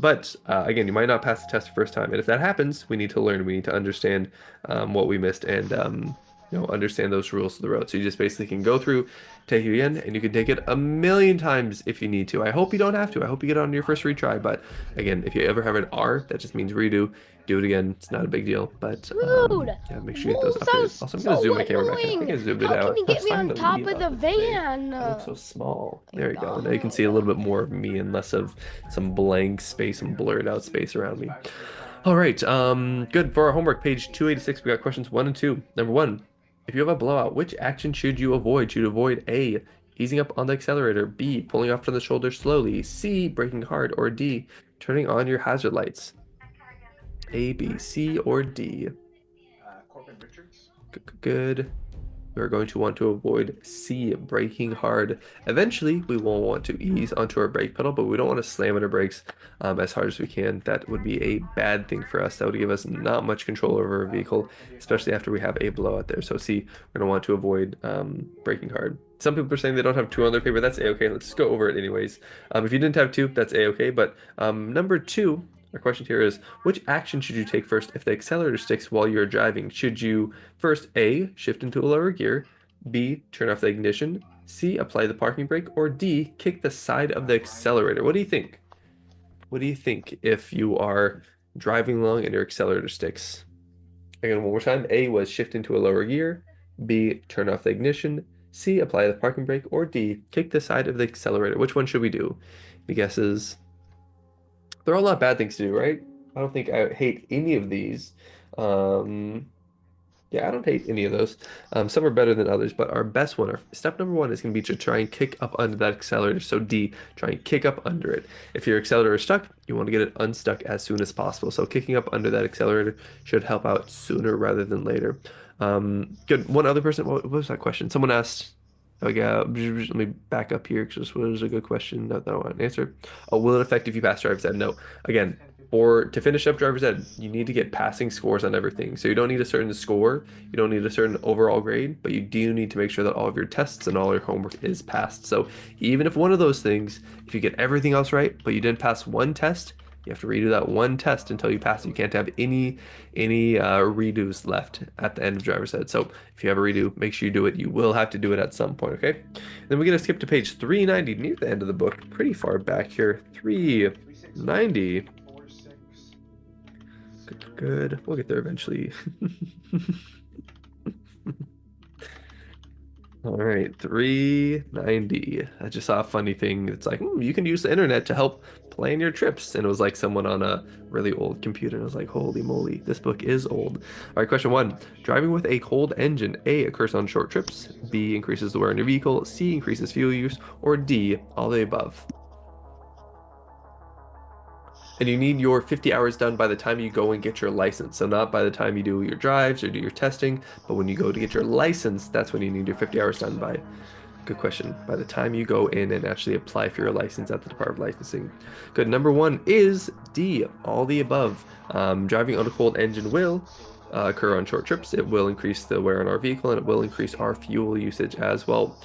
But again, you might not pass the test the first time, and if that happens, we need to learn. We need to understand what we missed and understand those rules of the road. So you just basically can go through, take it again, and you can take it a million times if you need to. I hope you don't have to. I hope you get on your first retry. But again, if you ever have an R, that just means redo. Do it again. It's not a big deal. But Dude, yeah, make sure you get those updated. Bulldoze's Also, I'm gonna so zoom my camera back in. I think annoying. I zoomed it How can out. he I was get me trying on to top leave of out the this thing. van? I look so small. There we go. Now you can see a little bit God. more of me and less of some blank space and blurred out space around me. All right. Good. For our homework, page 286, we got questions 1 and 2. Number 1, if you have a blowout, which action should you avoid? Should you avoid A, easing up on the accelerator, B, pulling off from the shoulder slowly, C, braking hard, or D, turning on your hazard lights? A, B, C, or D? Good. We're going to want to avoid C, braking hard. Eventually, we will want to ease onto our brake pedal, but we don't want to slam on our brakes as hard as we can. That would be a bad thing for us. That would give us not much control over our vehicle, especially after we have a blowout there. So C, we're going to want to avoid braking hard. Some people are saying they don't have 2 on their paper. That's a-okay. Let's just go over it anyways. If you didn't have 2, that's a-okay. But number 2, our question here is, which action should you take first if the accelerator sticks while you're driving? Should you first A, shift into a lower gear, B, turn off the ignition, C, apply the parking brake, or D, kick the side of the accelerator? What do you think? What do you think if you are driving along and your accelerator sticks? Again, one more time. A was shift into a lower gear, B, turn off the ignition, C, apply the parking brake, or D, kick the side of the accelerator. Which one should we do? The guesses. They're all not bad things to do, right? I don't think I hate any of these. Um, yeah, I don't hate any of those. Some are better than others, but our best one, our step number 1 is going to be to try and kick up under that accelerator. So D, try and kick up under it. If your accelerator is stuck, you want to get it unstuck as soon as possible. So kicking up under that accelerator should help out sooner rather than later. Good. One other person, what was that question? Someone asked, okay, let me back up here because this was a good question that I want to answer. Oh, will it affect if you pass driver's ed? No. Again, or to finish up driver's ed, you need to get passing scores on everything. So you don't need a certain score, you don't need a certain overall grade, but you do need to make sure that all of your tests and all your homework is passed. So even if one of those things, if you get everything else right, but you didn't pass one test, you have to redo that one test until you pass it. You can't have any redos left at the end of driver's ed. So if you have a redo, make sure you do it. You will have to do it at some point, okay? Then we're gonna skip to page 390, near the end of the book, pretty far back here. 390. Good. We'll get there eventually. All right, 390. I just saw a funny thing. It's like, you can use the internet to help plan your trips. And it was like someone on a really old computer. And I was like, holy moly, this book is old. All right, question 1. Driving with a cold engine, A, occurs on short trips, B, increases the wear on your vehicle, C, increases fuel use, or D, all the above. And you need your 50 hours done by the time you go and get your license. So not by the time you do your drives or do your testing, but when you go to get your license, that's when you need your 50 hours done by. Good question. By the time you go in and actually apply for your license at the Department of Licensing. Good. Number 1 is D, all the above. Driving on a cold engine will occur on short trips. It will increase the wear on our vehicle and it will increase our fuel usage as well.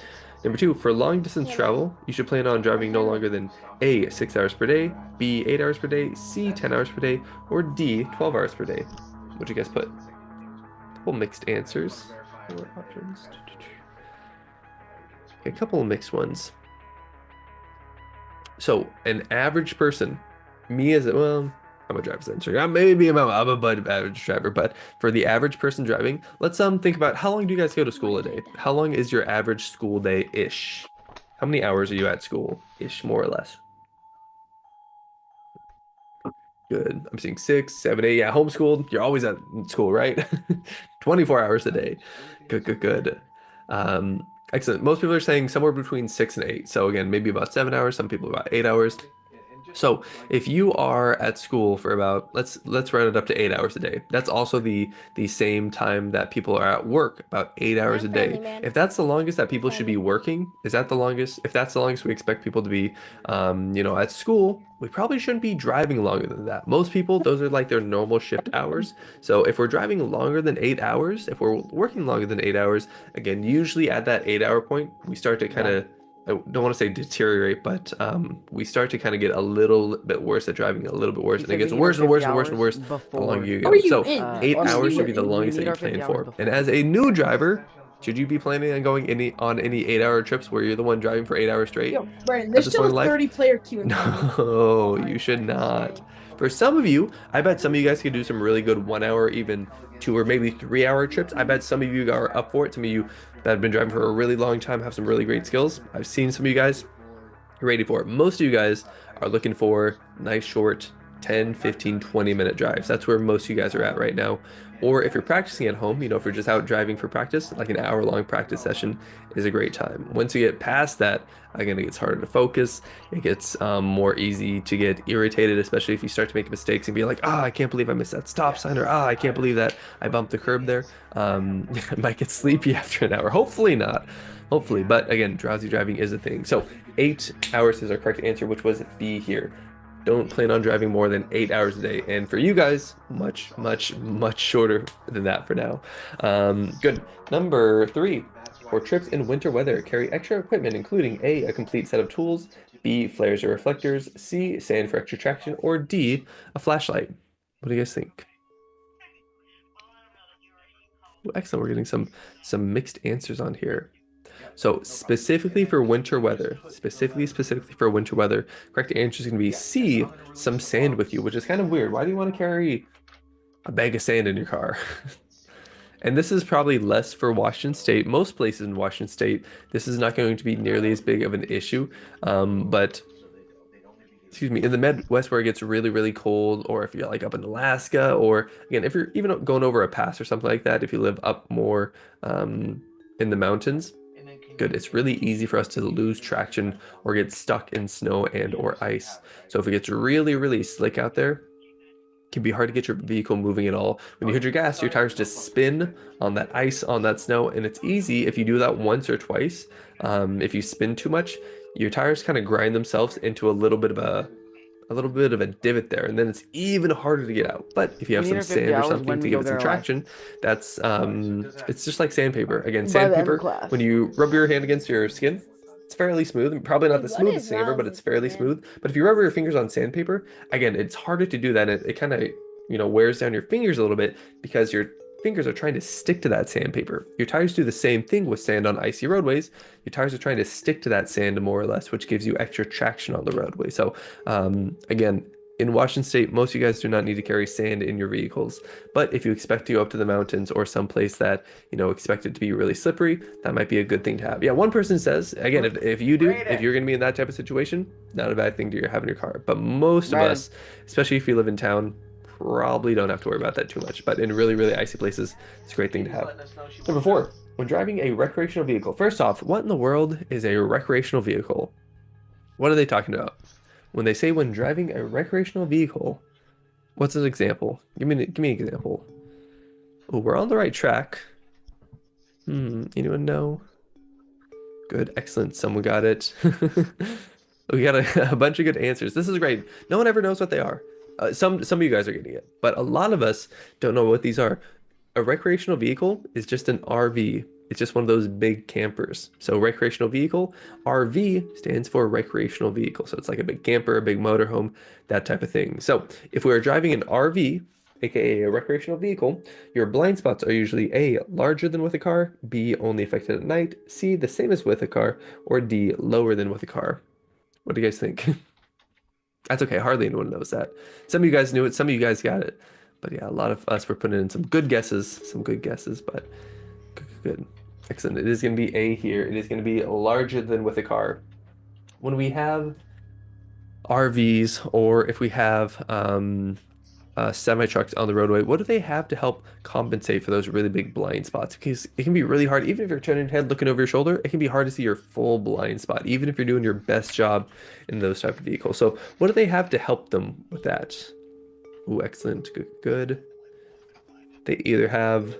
Number 2, for long distance travel, you should plan on driving no longer than A, 6 hours per day, B, 8 hours per day, C, 10 hours per day, or D, 12 hours per day. What'd you guys put? Couple mixed answers. Or options. A couple of mixed ones. So, an average person, me as a, well, I'm a driver's ed, so yeah, maybe I'm a bud average driver, but for the average person driving, let's think about how long do you guys go to school a day? How long is your average school day-ish? How many hours are you at school-ish, more or less? Good. I'm seeing 6, 7, 8. Yeah, homeschooled. You're always at school, right? 24 hours a day. Good, good, good. Excellent. Most people are saying somewhere between 6 and 8. So again, maybe about 7 hours. Some people about 8 hours. So if you are at school for about let's round it up to 8 hours a day. That's also the same time that people are at work, about 8 hours a I'm friendly, day. man. If that's the longest that I'm people should be friendly. working, is that the longest? If that's the longest we expect people to be, at school, we probably shouldn't be driving longer than that. Most people, those are like their normal shift hours. So if we're driving longer than 8 hours, if we're working longer than 8 hours, again, usually at that 8 hour point, we start to kind of I don't want to say deteriorate, but we start to kind of get a little bit worse at driving, a little bit worse, You and it said we gets need our worse and 50 worse and worse and hours worse the longer before. you How are go. you So in? eight On hours should Steam? be the We longest that need you our 50 plan hours for. And as before. a new driver, should you be planning on going any 8-hour trips where you're the one driving for 8 hours straight Yo, Brandon, at there's this still point a in life? 30-player queue in front of me. No, you should not. For some of you, I bet some of you guys could do some really good 1 hour, even 2 or maybe 3 hour trips. I bet some of you are up for it. Some of you that have been driving for a really long time have some really great skills. I've seen some of you guys ready for it. Most of you guys are looking for nice short 10, 15, 20-minute drives. That's where most of you guys are at right now. Or if you're practicing at home, if you're just out driving for practice, like an hour-long practice session is a great time. Once you get past that, again, it gets harder to focus. It gets more easy to get irritated, especially if you start to make mistakes and be like, I can't believe I missed that stop sign, or I can't believe that I bumped the curb there. I might get sleepy after an hour. Hopefully not. Hopefully, but again, drowsy driving is a thing. So 8 hours is our correct answer, which was B here. Don't plan on driving more than 8 hours a day. And for you guys, much, much, much shorter than that for now. Good. Number 3. For trips in winter weather, carry extra equipment, including A, complete set of tools, B, flares or reflectors, C, sand for extra traction, or D, a flashlight. What do you guys think? Ooh, excellent. We're getting some mixed answers on here. So specifically for winter weather, correct answer is going to be C, some sand with you, which is kind of weird. Why do you want to carry a bag of sand in your car? And this is probably less for Washington State. Most places in Washington State, this is not going to be nearly as big of an issue. But excuse me, in the Midwest where it gets really, really cold, or if you're like up in Alaska, or again, if you're even going over a pass or something like that, if you live up more in the mountains, good. It's really easy for us to lose traction or get stuck in snow and or ice. So if it gets really, really slick out there, it can be hard to get your vehicle moving at all. When you hit your gas, your tires just spin on that ice, on that snow, and it's easy if you do that once or twice. If you spin too much, your tires kind of grind themselves into a little bit of a divot there, and then it's even harder to get out. But if you We have need some our 50 sand or hours something when to we give go it some there alive. traction, that's it's just like sandpaper. Again, By the end of sandpaper, class. when you rub your hand against your skin, it's fairly smooth. Probably not Dude, the what smoothest is thing ever, wrong but it's with you, fairly man? smooth. But if you rub your fingers on sandpaper, again, it's harder to do that. It kind of, wears down your fingers a little bit because your fingers are trying to stick to that sandpaper. Your tires do the same thing with sand on icy roadways. Your tires are trying to stick to that sand more or less, which gives you extra traction on the roadway. So, again, in Washington State, most of you guys do not need to carry sand in your vehicles. But if you expect to go up to the mountains or someplace that, expect it to be really slippery, that might be a good thing to have. Yeah, one person says, again, if you do, if you're going to be in that type of situation, not a bad thing to have in your car. But most of Brandon. us, especially if you live in town, probably don't have to worry about that too much. But in really, really icy places, it's a great thing to have. Number 4, when driving a recreational vehicle. First off, what in the world is a recreational vehicle? What are they talking about? When they say when driving a recreational vehicle, what's an example? Give me an example. Oh, we're on the right track. Anyone know? Good, excellent. Someone got it. We got a bunch of good answers. This is great. No one ever knows what they are. Some of you guys are getting it, but a lot of us don't know what these are. A recreational vehicle is just an RV. It's just one of those big campers. So recreational vehicle, RV stands for recreational vehicle. So it's like a big camper, a big motorhome, that type of thing. So if we are driving an RV, aka a recreational vehicle, your blind spots are usually A, larger than with a car, B, only affected at night, C, the same as with a car, or D, lower than with a car. What do you guys think? That's okay. Hardly anyone knows that. Some of you guys knew it. Some of you guys got it. But yeah, a lot of us were putting in some good guesses. Some good guesses, but good. Excellent. It is going to be A here. It is going to be larger than with a car. When we have RVs or if we have semi trucks on the roadway, what do they have to help compensate for those really big blind spots? Because it can be really hard, even if you're turning your head looking over your shoulder, it can be hard to see your full blind spot, even if you're doing your best job in those type of vehicles. So what do they have to help them with that? Oh, excellent. Good, good. They either have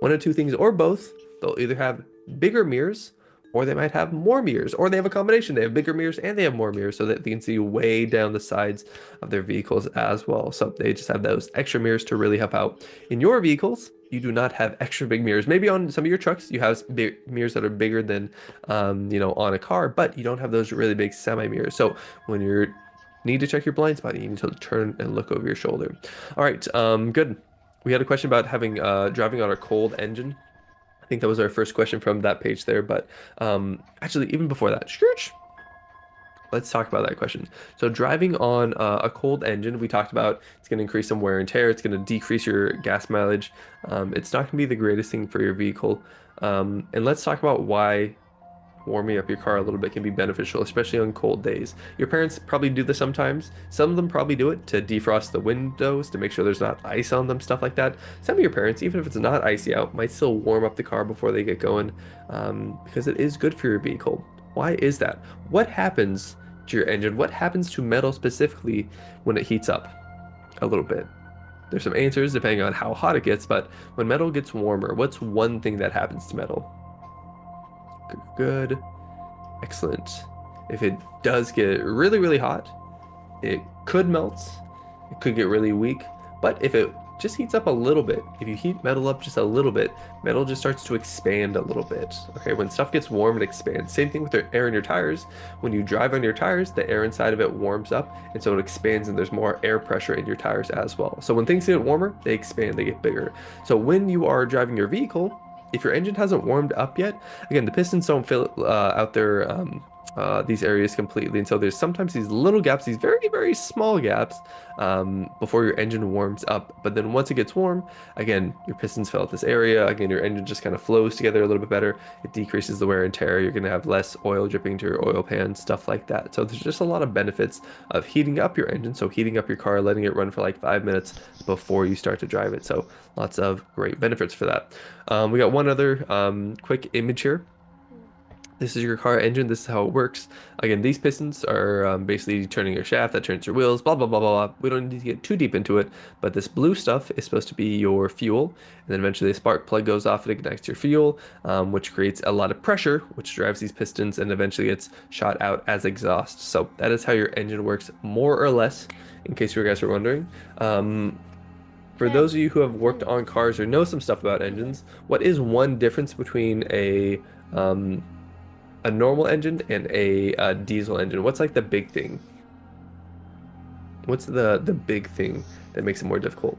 one or two things or both. They'll either have bigger mirrors or they might have more mirrors, or they have a combination. They have bigger mirrors and they have more mirrors so that they can see way down the sides of their vehicles as well. So they just have those extra mirrors to really help out in your vehicles. you do not have extra big mirrors. Maybe on some of your trucks, you have big mirrors that are bigger than, on a car, but you don't have those really big semi mirrors. So when you need to check your blind spot, you need to turn and look over your shoulder. All right, good. We had a question about having driving on a cold engine. I think that was our first question from that page there, but actually, even before that, Scrooge. Let's talk about that question. So driving on a cold engine, we talked about it's going to increase some wear and tear. It's going to decrease your gas mileage. It's not going to be the greatest thing for your vehicle. And let's talk about why warming up your car a little bit can be beneficial, especially on cold days. Your parents probably do this sometimes. Some of them probably do it to defrost the windows, to make sure there's not ice on them, stuff like that. Some of your parents, even if it's not icy out, might still warm up the car before they get going, because it is good for your vehicle. Why is that? What happens to your engine? What happens to metal specifically when it heats up a little bit? There's some answers depending on how hot it gets, but when metal gets warmer, what's one thing that happens to metal? Good. Excellent. If it does get really, really hot, it could melt. It could get really weak. But if it just heats up a little bit, if you heat metal up just a little bit, metal just starts to expand a little bit. Okay, when stuff gets warm, it expands. Same thing with the air in your tires. When you drive on your tires, the air inside of it warms up, and so it expands, and there's more air pressure in your tires as well. So when things get warmer, they expand, they get bigger. So when you are driving your vehicle, if your engine hasn't warmed up yet, again, the pistons don't fill out their these areas completely. And so there's sometimes these little gaps, these very, very small gaps before your engine warms up. But then once it gets warm, again, your pistons fill out this area. Again, your engine just kind of flows together a little bit better. It decreases the wear and tear. You're going to have less oil dripping to your oil pan, stuff like that. So there's just a lot of benefits of heating up your engine. So heating up your car, letting it run for like 5 minutes before you start to drive it. So lots of great benefits for that. We got one other quick image here. This is your car engine. This is how it works. Again, these pistons are basically turning your shaft that turns your wheels, blah, blah, blah, blah, blah. We don't need to get too deep into it, but this blue stuff is supposed to be your fuel. And then eventually a spark plug goes off and ignites your fuel, which creates a lot of pressure, which drives these pistons and eventually gets shot out as exhaust. So that is how your engine works, more or less, in case you guys were wondering. For those of you who have worked on cars or know some stuff about engines, what is one difference between um, a normal engine and a diesel engine? What's like the big thing? What's the big thing that makes it more difficult?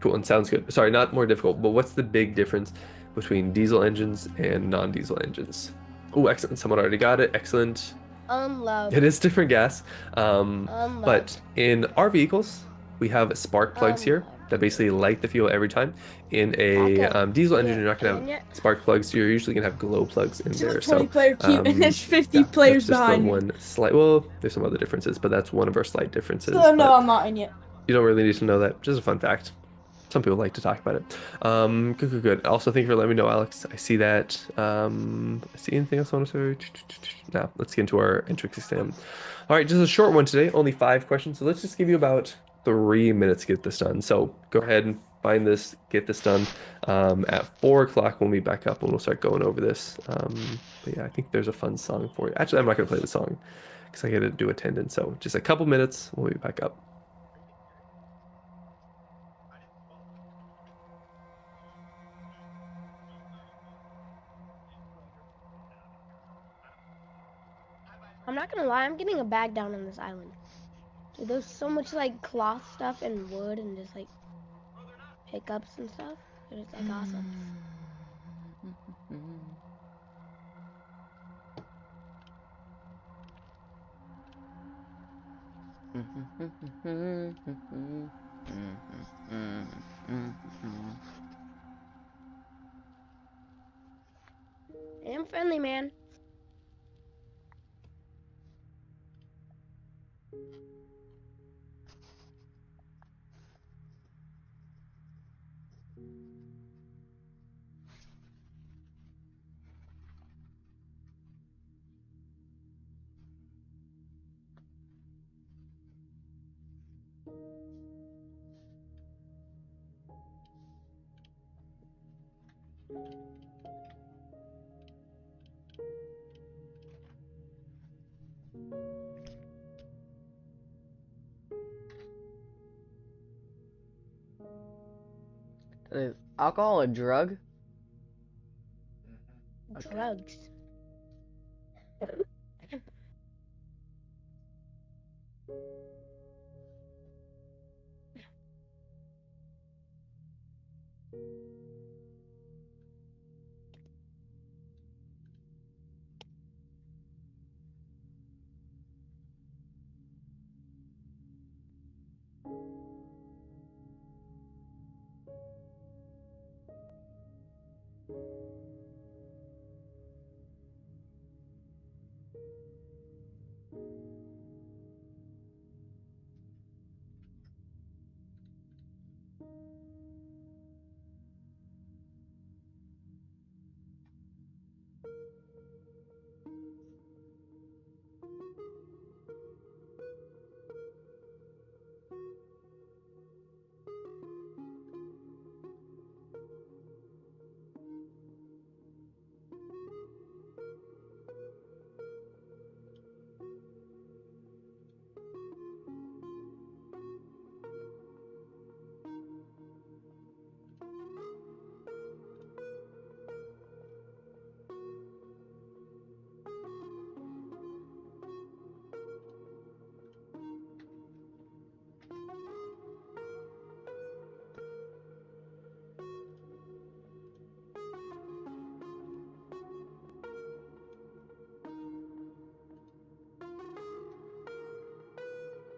Cool, and sounds good. Sorry, not more difficult, but what's the big difference between diesel engines and non-diesel engines? Oh, excellent. Someone already got it. Excellent. Unloved. It is different gas. But Unloved. in our vehicles, we have spark plugs here Unloved. that basically light the fuel every time. In a Okay. diesel engine, Yeah, you're not going to have and yet. spark plugs. You're usually going to have glow plugs in To a there. 20 So, player queue and there's 50 yeah, that's players just the behind me. one slight. Well, there's some other differences, but that's one of our slight differences. So no, But I'm not in yet. you don't really need to know that. Just a fun fact. Some people like to talk about it. Good, good, good. Also, thank you for letting me know, Alex. I see that. I see anything else I want to say? No, let's get into our entrance exam. All right, just a short one today, only 5 questions. So let's just give you about 3 minutes to get this done. So go ahead and find this, get this done. At 4 o'clock, we'll be back up and we'll start going over this. But yeah, I think there's a fun song for you. Actually, I'm not going to play the song because I got to do attendance. So just a couple minutes, we'll be back up. I'm not gonna lie, I'm getting a bag down on this island. Dude, there's so much like cloth stuff and wood and just like pickups and stuff. And it's like awesome. I am friendly, man. Alcohol a drug? Okay. Drugs.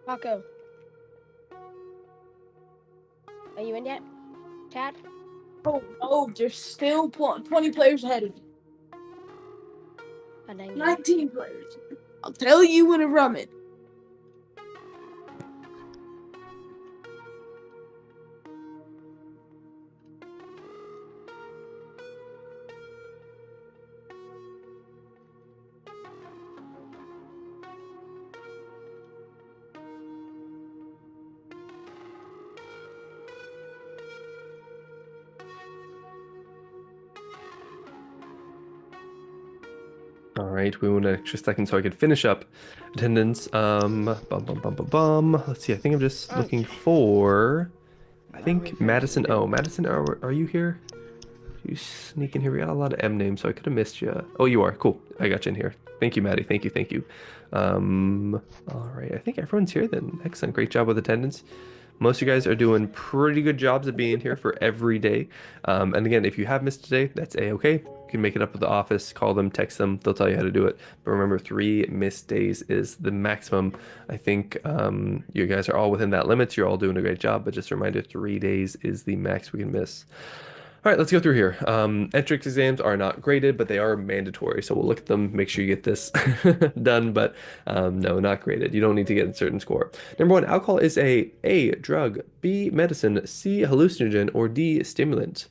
Paco, are you in yet? Chad? Oh no, there's still 20 players ahead of you. Oh, dang it. 19 players. I'll tell you when to rum it. All right, we want an extra second so I could finish up attendance. Bum, bum, bum, bum, bum. Let's see. I think I'm just looking for. I think Madison. Oh, Madison, are you here? You sneak in here. We got a lot of M names, so I could have missed you. Oh, you are. Cool. I got you in here. Thank you, Maddie. Thank you. Thank you. All right. I think everyone's here then. Excellent. Great job with attendance. Most of you guys are doing pretty good jobs of being here for every day. And again, if you have missed a day, that's a-okay. You can make it up with the office, call them, text them. They'll tell you how to do it. But remember, 3 missed days is the maximum. I think you guys are all within that limit. You're all doing a great job. But just a reminder, 3 days is the max we can miss. All right, let's go through here. Entrance exams are not graded, but they are mandatory. So we'll look at them, make sure you get this done, but no, not graded. You don't need to get a certain score. Number one, alcohol is A, drug, B, medicine, C, hallucinogen, or D, stimulant.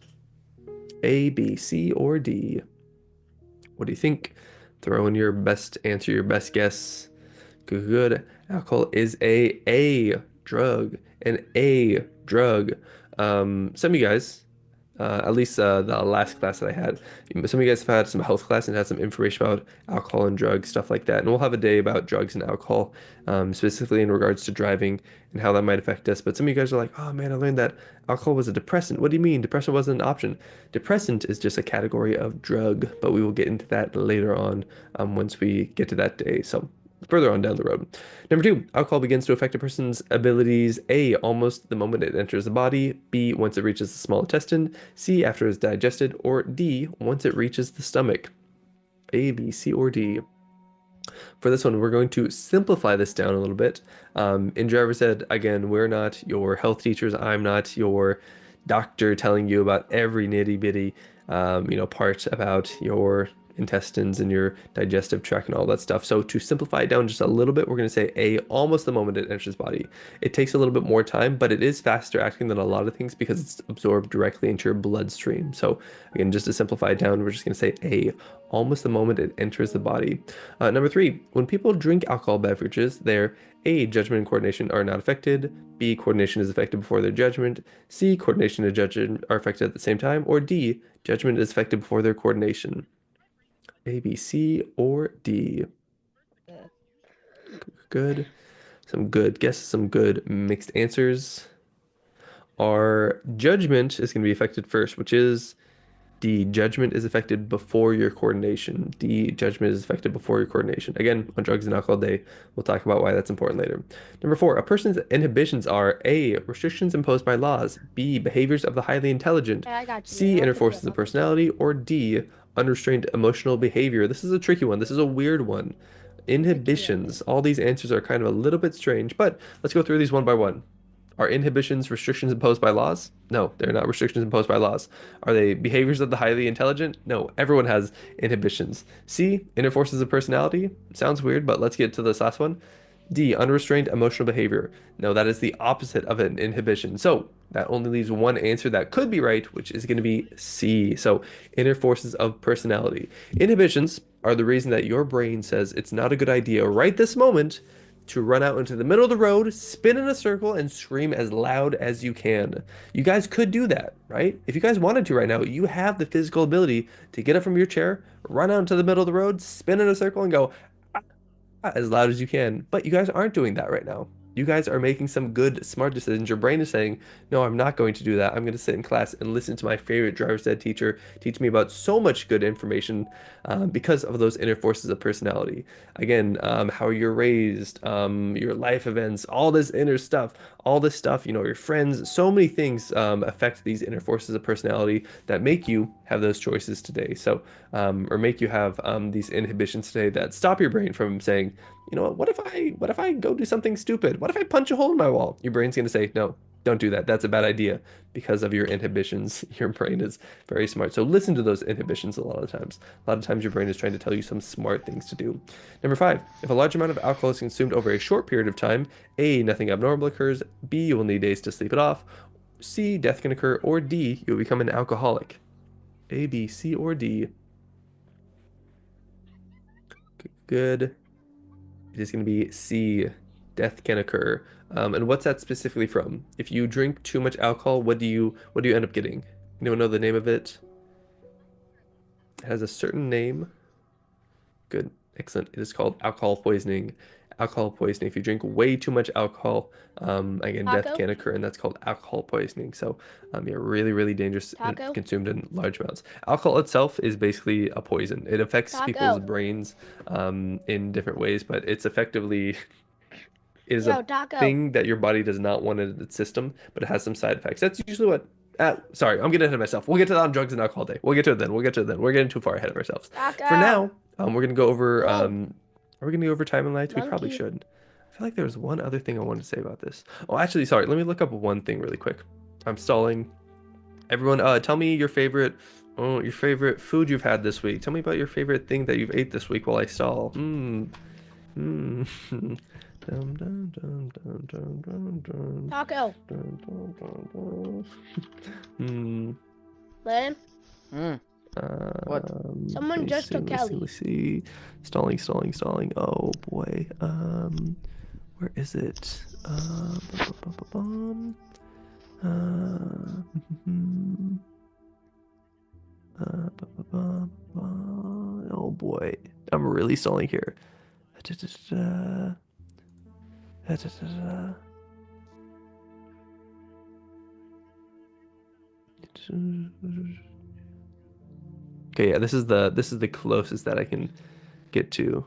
A, B, C, or D. What do you think? Throw in your best answer, your best guess. Good. Alcohol is a drug, an A drug. Some of you guys at least the last class that I had. Some of you guys have had some health class and had some information about alcohol and drugs, stuff like that. And we'll have a day about drugs and alcohol, specifically in regards to driving and how that might affect us. But some of you guys are like, oh man, I learned that alcohol was a depressant. What do you mean? Depression wasn't an option. Depressant is just a category of drug, but we will get into that later on once we get to that day. So further on down the road. Number two, alcohol begins to affect a person's abilities. A, almost the moment it enters the body. B, once it reaches the small intestine. C, after it's digested. Or D, once it reaches the stomach. A, B, C, or D. For this one, we're going to simplify this down a little bit. In driver's ed, again, we're not your health teachers. I'm not your doctor telling you about every nitty bitty, part about your intestines and your digestive tract and all that stuff. So to simplify it down just a little bit, we're going to say A, almost the moment it enters body. It takes a little bit more time, but it is faster acting than a lot of things because it's absorbed directly into your bloodstream. So again, just to simplify it down, we're just going to say A, almost the moment it enters the body. Number three, when people drink alcohol beverages, their A, judgment and coordination are not affected. B, coordination is affected before their judgment. C, coordination and judgment are affected at the same time. Or D, judgment is affected before their coordination. A, B, C, or D. Good. Some good guesses, some good mixed answers. Our judgment is going to be affected first, which is D, judgment is affected before your coordination. D, judgment is affected before your coordination. Again, on drugs and alcohol day, we'll talk about why that's important later. Number 4, a person's inhibitions are A, restrictions imposed by laws, B, behaviors of the highly intelligent, Hey, I got you, man. C, I'll inner pick you forces up. of personality, or D, unrestrained emotional behavior. This is a tricky one. This is a weird one. Inhibitions. All these answers are kind of a little bit strange, but let's go through these one by one. Are inhibitions restrictions imposed by laws? No, they're not restrictions imposed by laws. Are they behaviors of the highly intelligent? No, everyone has inhibitions. C, inner forces of personality? Sounds weird, but let's get to this last one. D, unrestrained emotional behavior. No, that is the opposite of an inhibition. So that only leaves one answer that could be right, which is going to be C. So inner forces of personality. Inhibitions are the reason that your brain says it's not a good idea right this moment to run out into the middle of the road, spin in a circle, and scream as loud as you can. You guys could do that, right? If you guys wanted to right now, you have the physical ability to get up from your chair, run out into the middle of the road, spin in a circle, and go as loud as you can. But you guys aren't doing that right now. You guys are making some good, smart decisions. Your brain is saying, no, I'm not going to do that. I'm going to sit in class and listen to my favorite driver's ed teacher teach me about so much good information because of those inner forces of personality. Again, how you're raised, your life events, all this inner stuff, all this stuff, you know, your friends, so many things affect these inner forces of personality that make you have those choices today. So, or make you have these inhibitions today that stop your brain from saying, you know what if I go do something stupid? What if I punch a hole in my wall? Your brain's gonna say, no, don't do that. That's a bad idea because of your inhibitions. Your brain is very smart. So listen to those inhibitions a lot of times. A lot of times your brain is trying to tell you some smart things to do. Number 5, if a large amount of alcohol is consumed over a short period of time, A, nothing abnormal occurs, B, you will need days to sleep it off, C, death can occur, or D, you'll become an alcoholic. A, B, C, or D. Good. It is going to be C, death can occur. And what's that specifically from? If you drink too much alcohol, what do you end up getting? Anyone know the name of it? It has a certain name. Good, excellent. It is called alcohol poisoning. Alcohol poisoning. If you drink way too much alcohol, again, death Taco? can occur, and that's called alcohol poisoning. So, yeah, really, really dangerous if Taco? consumed in large amounts. Alcohol itself is basically a poison. It affects people's Taco. brains, in different ways, but it's effectively is a Yo, taco. thing that your body does not want in its system, but it has some side effects. That's usually what. Sorry, I'm getting ahead of myself. We'll get to that on drugs and alcohol day. We'll get to it then. We'll get to it then. We're getting too far ahead of ourselves. For Taco. now, we're gonna go over. Whoa. Are we gonna go over time and lights? We probably Monkey. should. I feel like there was one other thing I wanted to say about this. Oh, actually, sorry. Let me look up one thing really quick. I'm stalling. Everyone, tell me your favorite food you've had this week. Tell me about your favorite thing that you've ate this week while I stall. Hmm. Dum, dum, dum, dum, dum, dum, dum, Taco. dum, dum, dum, dum. Hmm. Lennon. Mm. What? Someone Let me just see, took let me see, Kelly. let me see. Stalling. Oh boy. Where is it? Bum. Hmm. Oh boy. I'm really stalling here. Okay, yeah, this is the closest that I can get to.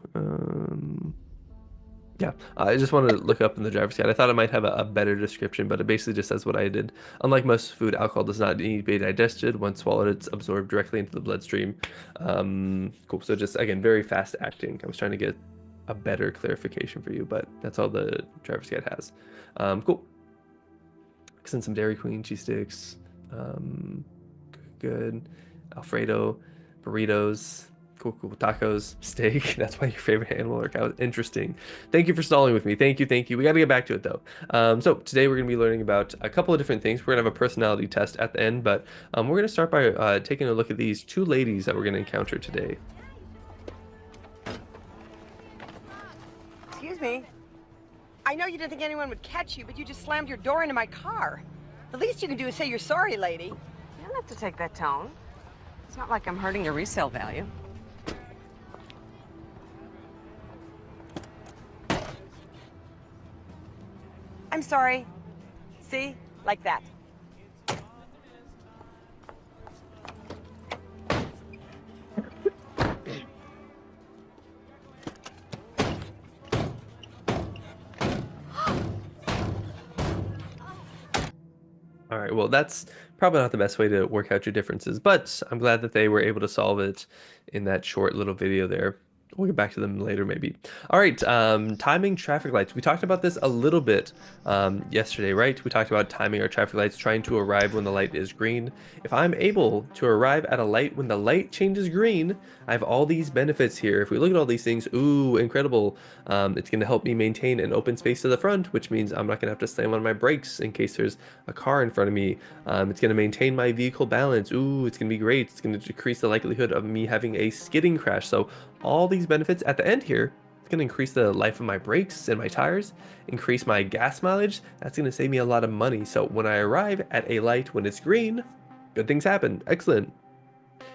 Yeah, I just wanted to look up in the driver's guide. I thought I might have a better description, but it basically just says what I did. Unlike most food, alcohol does not need to be digested. Once swallowed, it's absorbed directly into the bloodstream. Cool. So just again, very fast acting. I was trying to get a better clarification for you, but that's all the driver's guide has. Cool. Send some Dairy Queen cheese sticks. Good. Alfredo, burritos, cool tacos, steak. That's why your favorite animal or cow. Interesting. Thank you for stalling with me. Thank you. We got to get back to it though. So today we're going to be learning about a couple of different things. We're going to have a personality test at the end, but we're going to start by taking a look at these two ladies that we're going to encounter today. Excuse me. I know you didn't think anyone would catch you, but you just slammed your door into my car. The least you can do is say you're sorry, lady. You don't have to take that tone. It's not like I'm hurting your resale value. I'm sorry. See? Like that. All right, well, that's probably not the best way to work out your differences, but I'm glad that they were able to solve it in that short little video there. We'll get back to them later, maybe. All right, timing traffic lights. We talked about this a little bit yesterday, right? We talked about timing our traffic lights, trying to arrive when the light is green. If I'm able to arrive at a light when the light changes green, I have all these benefits here. If we look at all these things, ooh, incredible. It's going to help me maintain an open space to the front, which means I'm not going to have to slam on my brakes in case there's a car in front of me. It's going to maintain my vehicle balance. Ooh, it's going to be great. It's going to decrease the likelihood of me having a skidding crash. So all these benefits at the end here, it's going to increase the life of my brakes and my tires, increase my gas mileage. That's going to save me a lot of money. So when I arrive at a light when it's green, good things happen. Excellent.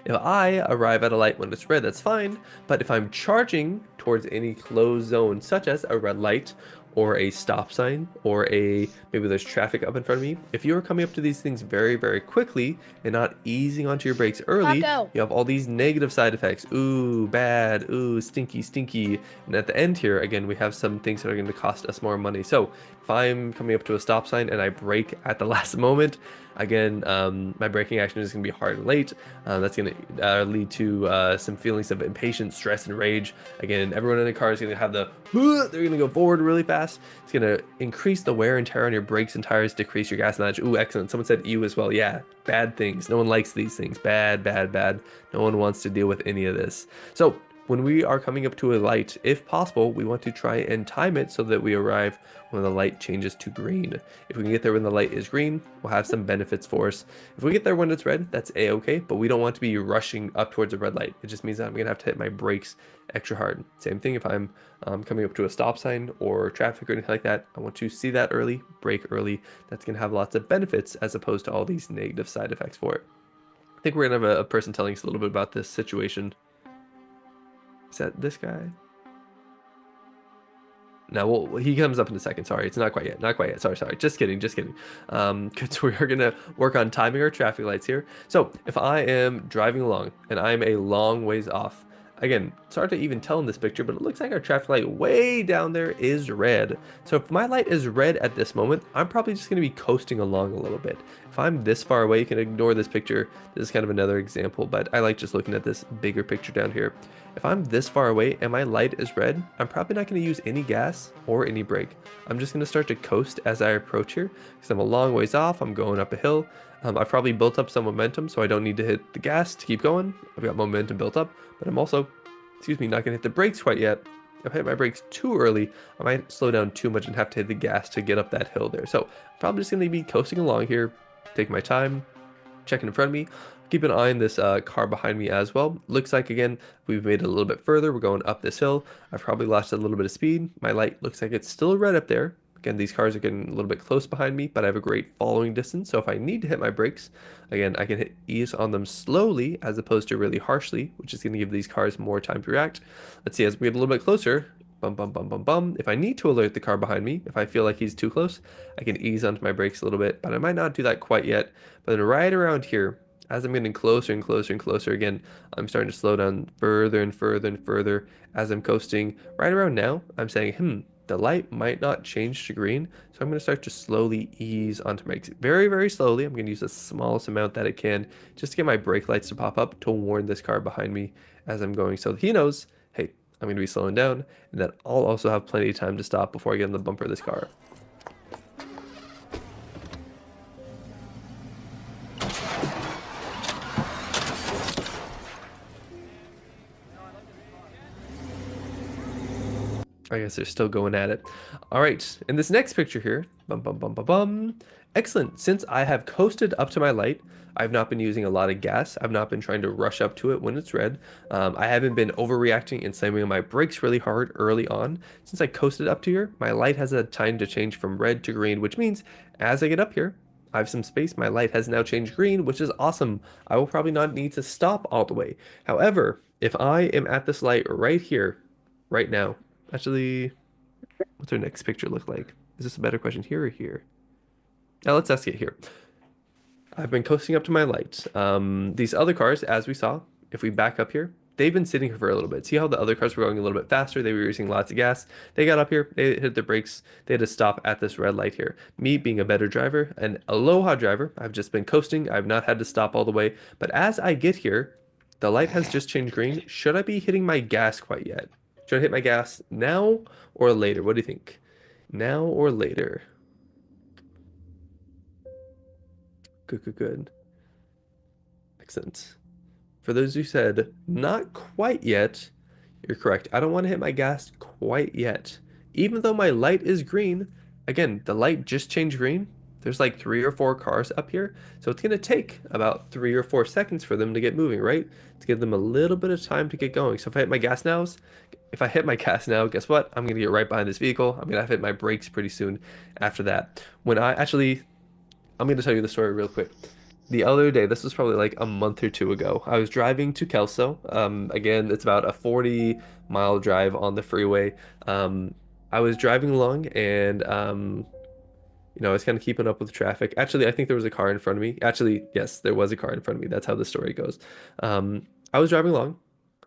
If I arrive at a light when it's red, that's fine, but if I'm charging towards any closed zone, such as a red light or a stop sign or maybe there's traffic up in front of me, if you're coming up to these things very, very quickly and not easing onto your brakes early, Taco. you have all these negative side effects. Ooh, bad, ooh, stinky, stinky. And at the end here, again, we have some things that are going to cost us more money. So if I'm coming up to a stop sign and I brake at the last moment, again, my braking action is going to be hard and late. That's going to lead to some feelings of impatience, stress, and rage. Again, everyone in the car is going to have they're going to go forward really fast. It's going to increase the wear and tear on your brakes and tires, decrease your gas mileage. Ooh, excellent. Someone said ew as well. Yeah, bad things. No one likes these things. Bad, bad, bad. No one wants to deal with any of this. So when we are coming up to a light, if possible, we want to try and time it so that we arrive when the light changes to green. If we can get there when the light is green, we'll have some benefits for us. If we get there when it's red, that's a-okay, but we don't want to be rushing up towards a red light. It just means that I'm gonna have to hit my brakes extra hard. Same thing if I'm coming up to a stop sign or traffic or anything like that. I want to see that early, brake early. That's gonna have lots of benefits as opposed to all these negative side effects for it. I think we're gonna have a person telling us a little bit about this situation. Is that this guy? No, well, he comes up in a second. Sorry, it's not quite yet. Not quite yet. Sorry. Just kidding. Just kidding. Because we are going to work on timing our traffic lights here. So if I am driving along and I'm a long ways off, again, it's hard to even tell in this picture, but it looks like our traffic light way down there is red. So if my light is red at this moment, I'm probably just going to be coasting along a little bit. If I'm this far away, you can ignore this picture. This is kind of another example, but I like just looking at this bigger picture down here. If I'm this far away and my light is red, I'm probably not going to use any gas or any brake. I'm just going to start to coast as I approach here because I'm a long ways off. I'm going up a hill. I've probably built up some momentum, so I don't need to hit the gas to keep going. I've got momentum built up, but I'm also, not going to hit the brakes quite yet. If I hit my brakes too early, I might slow down too much and have to hit the gas to get up that hill there. So I'm probably just going to be coasting along here, taking my time, checking in front of me. Keep an eye on this car behind me as well. Looks like, again, we've made it a little bit further. We're going up this hill. I've probably lost a little bit of speed. My light looks like it's still red up there. Again, these cars are getting a little bit close behind me, but I have a great following distance. So if I need to hit my brakes, again, I can hit ease on them slowly as opposed to really harshly, which is going to give these cars more time to react. Let's see, as we get a little bit closer, bum, bum, bum, bum, bum. If I need to alert the car behind me, if I feel like he's too close, I can ease onto my brakes a little bit, but I might not do that quite yet. But then right around here, as I'm getting closer and closer and closer, again, I'm starting to slow down further and further and further as I'm coasting. Right around now, I'm saying, the light might not change to green, so I'm going to start to slowly ease onto my brakes. Very, very slowly. I'm going to use the smallest amount that I can just to get my brake lights to pop up to warn this car behind me as I'm going, so he knows, hey, I'm going to be slowing down, and that I'll also have plenty of time to stop before I get in the bumper of this car. I guess they're still going at it. All right, in this next picture here, bum, bum, bum, bum, bum. Excellent. Since I have coasted up to my light, I've not been using a lot of gas. I've not been trying to rush up to it when it's red. I haven't been overreacting and slamming on my brakes really hard early on. Since I coasted up to here, my light has had time to change from red to green, which means as I get up here, I have some space. My light has now changed green, which is awesome. I will probably not need to stop all the way. However, if I am at this light right here, right now, actually, what's our next picture look like? Is this a better question, here or here? Now let's ask it here. I've been coasting up to my lights. These other cars, as we saw, if we back up here, they've been sitting here for a little bit. See how the other cars were going a little bit faster? They were using lots of gas. They got up here, they hit the brakes, they had to stop at this red light here. Me being a better driver, an Aloha driver, I've just been coasting. I've not had to stop all the way. But as I get here, the light has just changed green. Should I be hitting my gas quite yet? Should I hit my gas now or later? What do you think? Now or later? Good, good, good. Excellent. For those who said not quite yet, you're correct. I don't want to hit my gas quite yet. Even though my light is green, again, the light just changed green. There's like 3 or 4 cars up here, so it's going to take about 3 or 4 seconds for them to get moving, right? To give them a little bit of time to get going. So if I hit my gas now, guess what? I'm going to get right behind this vehicle. I'm going to have to hit my brakes pretty soon after that. I'm going to tell you the story real quick. The other day, this was probably like a month or 2 ago, I was driving to Kelso. Again, it's about a 40-mile drive on the freeway. I was driving along and I was kind of keeping up with traffic. Actually, I think there was a car in front of me. Actually, yes, there was a car in front of me. That's how the story goes. I was driving along,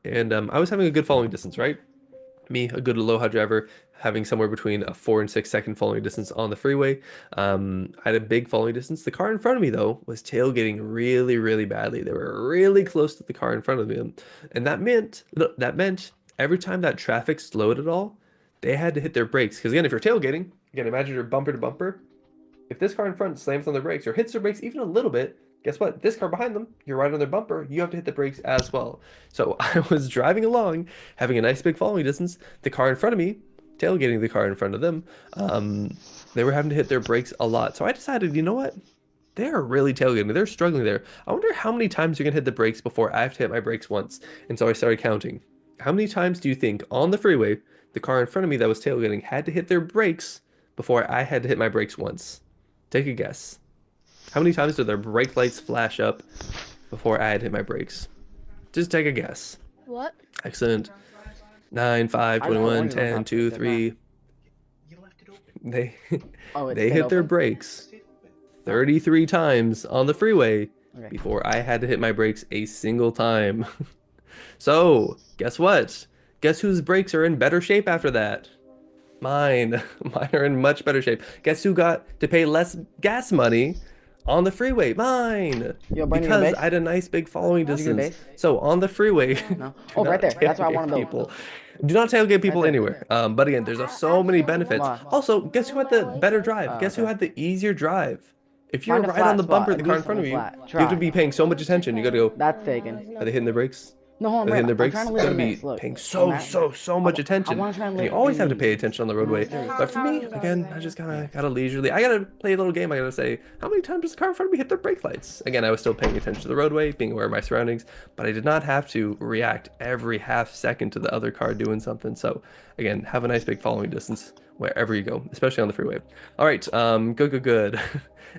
and I was having a good following distance, right? Me, a good Aloha driver, having somewhere between a 4 and 6 second following distance on the freeway. I had a big following distance. The car in front of me, though, was tailgating really, really badly. They were really close to the car in front of me, and that meant every time that traffic slowed at all, they had to hit their brakes. Because again, if you're tailgating, again, imagine you're bumper to bumper. If this car in front slams on their brakes or hits their brakes even a little bit, guess what? This car behind them, you're right on their bumper. You have to hit the brakes as well. So I was driving along, having a nice big following distance. The car in front of me, tailgating the car in front of them, they were having to hit their brakes a lot. So I decided, you know what? They're really tailgating. They're struggling there. I wonder how many times you're going to hit the brakes before I have to hit my brakes once. And so I started counting. How many times do you think on the freeway, the car in front of me that was tailgating had to hit their brakes before I had to hit my brakes once? Take a guess. How many times did their brake lights flash up before I had hit my brakes? Just take a guess. What? Excellent. 9, 5, 21, 10, 2, 3. They hit their brakes 33 times on the freeway before I had to hit my brakes a single time. So, guess what? Guess whose brakes are in better shape after that? Mine are in much better shape. Guess who got to pay less gas money on the freeway? Mine. Because I had a nice big following distance. So on the freeway, no. Oh, right there. That's where I want to go. Do not tailgate people anywhere. But again, there's so many benefits. Also, guess who had the better drive? Guess who had the easier drive? If you're right on the bumper of the car in front of you, you have to be paying so much attention. You got to go. That's taken. Are they hitting the brakes? No, I'm hitting the brakes. I'm You gotta be paying so much attention. And you always have to pay attention on the roadway. But for me, again, I just gotta leisurely. I gotta play a little game. I gotta say, how many times does the car in front of me hit their brake lights? Again, I was still paying attention to the roadway, being aware of my surroundings, but I did not have to react every half second to the other car doing something. So again, have a nice big following distance wherever you go, especially on the freeway. All right, good.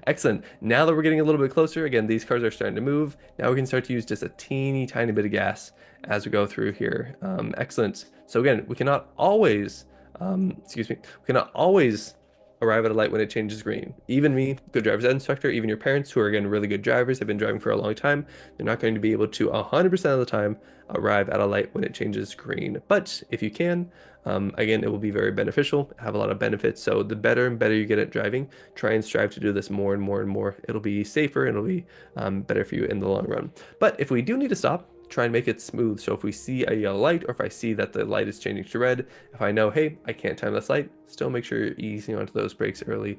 Excellent. Now that we're getting a little bit closer, again, these cars are starting to move. Now we can start to use just a teeny tiny bit of gas as we go through here. Excellent. So again, we cannot always, arrive at a light when it changes green. Even me, good driver's ed instructor, even your parents who are again really good drivers, have been driving for a long time, they're not going to be able to 100% of the time arrive at a light when it changes green. But if you can, again, it will be very beneficial, have a lot of benefits. So the better and better you get at driving, try and strive to do this more and more and more. It'll be safer and it'll be better for you in the long run. But if we do need to stop, try and make it smooth. So if we see a yellow light, or if I see that the light is changing to red, if I know, hey, I can't time this light, still make sure you're easing onto those brakes early.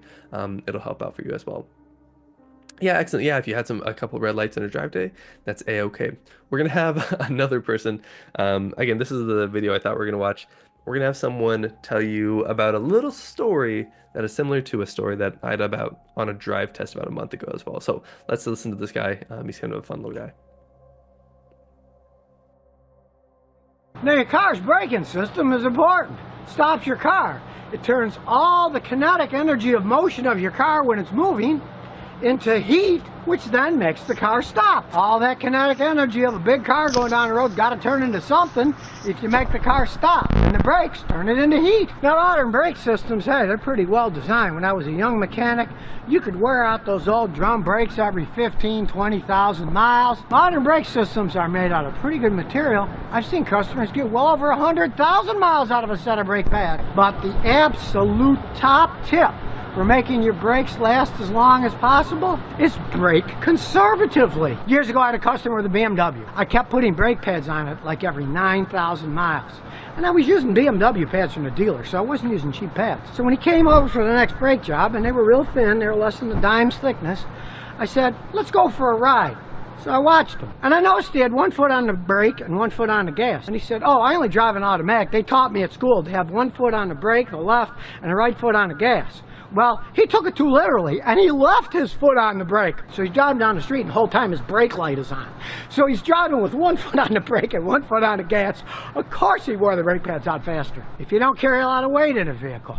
It'll help out for you as well. Yeah, excellent. Yeah, if you had a couple red lights in a drive day, that's a-okay. We're gonna have another person. Again, this is the video I thought we were gonna watch. We're gonna have someone tell you about a little story that is similar to a story that I had about on a drive test about a month ago as well. So let's listen to this guy. He's kind of a fun little guy. Now your car's braking system is important. Stops your car. It turns all the kinetic energy of motion of your car when it's moving into heat, which then makes the car stop. All that kinetic energy of a big car going down the road got to turn into something if you make the car stop. And the brakes turn it into heat. Now, modern brake systems, hey, they're pretty well designed. When I was a young mechanic, you could wear out those old drum brakes every 15, 20,000 miles. Modern brake systems are made out of pretty good material. I've seen customers get well over 100,000 miles out of a set of brake pads. But the absolute top tip for making your brakes last as long as possible is brake conservatively. Years ago, I had a customer with a BMW. I kept putting brake pads on it like every 9,000 miles. And I was using BMW pads from the dealer, so I wasn't using cheap pads. So when he came over for the next brake job, and they were real thin, they were less than a dime's thickness, I said, let's go for a ride. So I watched him, and I noticed he had 1 foot on the brake and 1 foot on the gas. And he said, oh, I only drive an automatic. They taught me at school to have 1 foot on the brake, the left, and the right foot on the gas. Well, he took it too literally, and he left his foot on the brake. So he's driving down the street, and the whole time his brake light is on. So he's driving with 1 foot on the brake and 1 foot on the gas. Of course he wore the brake pads out faster. If you don't carry a lot of weight in a vehicle,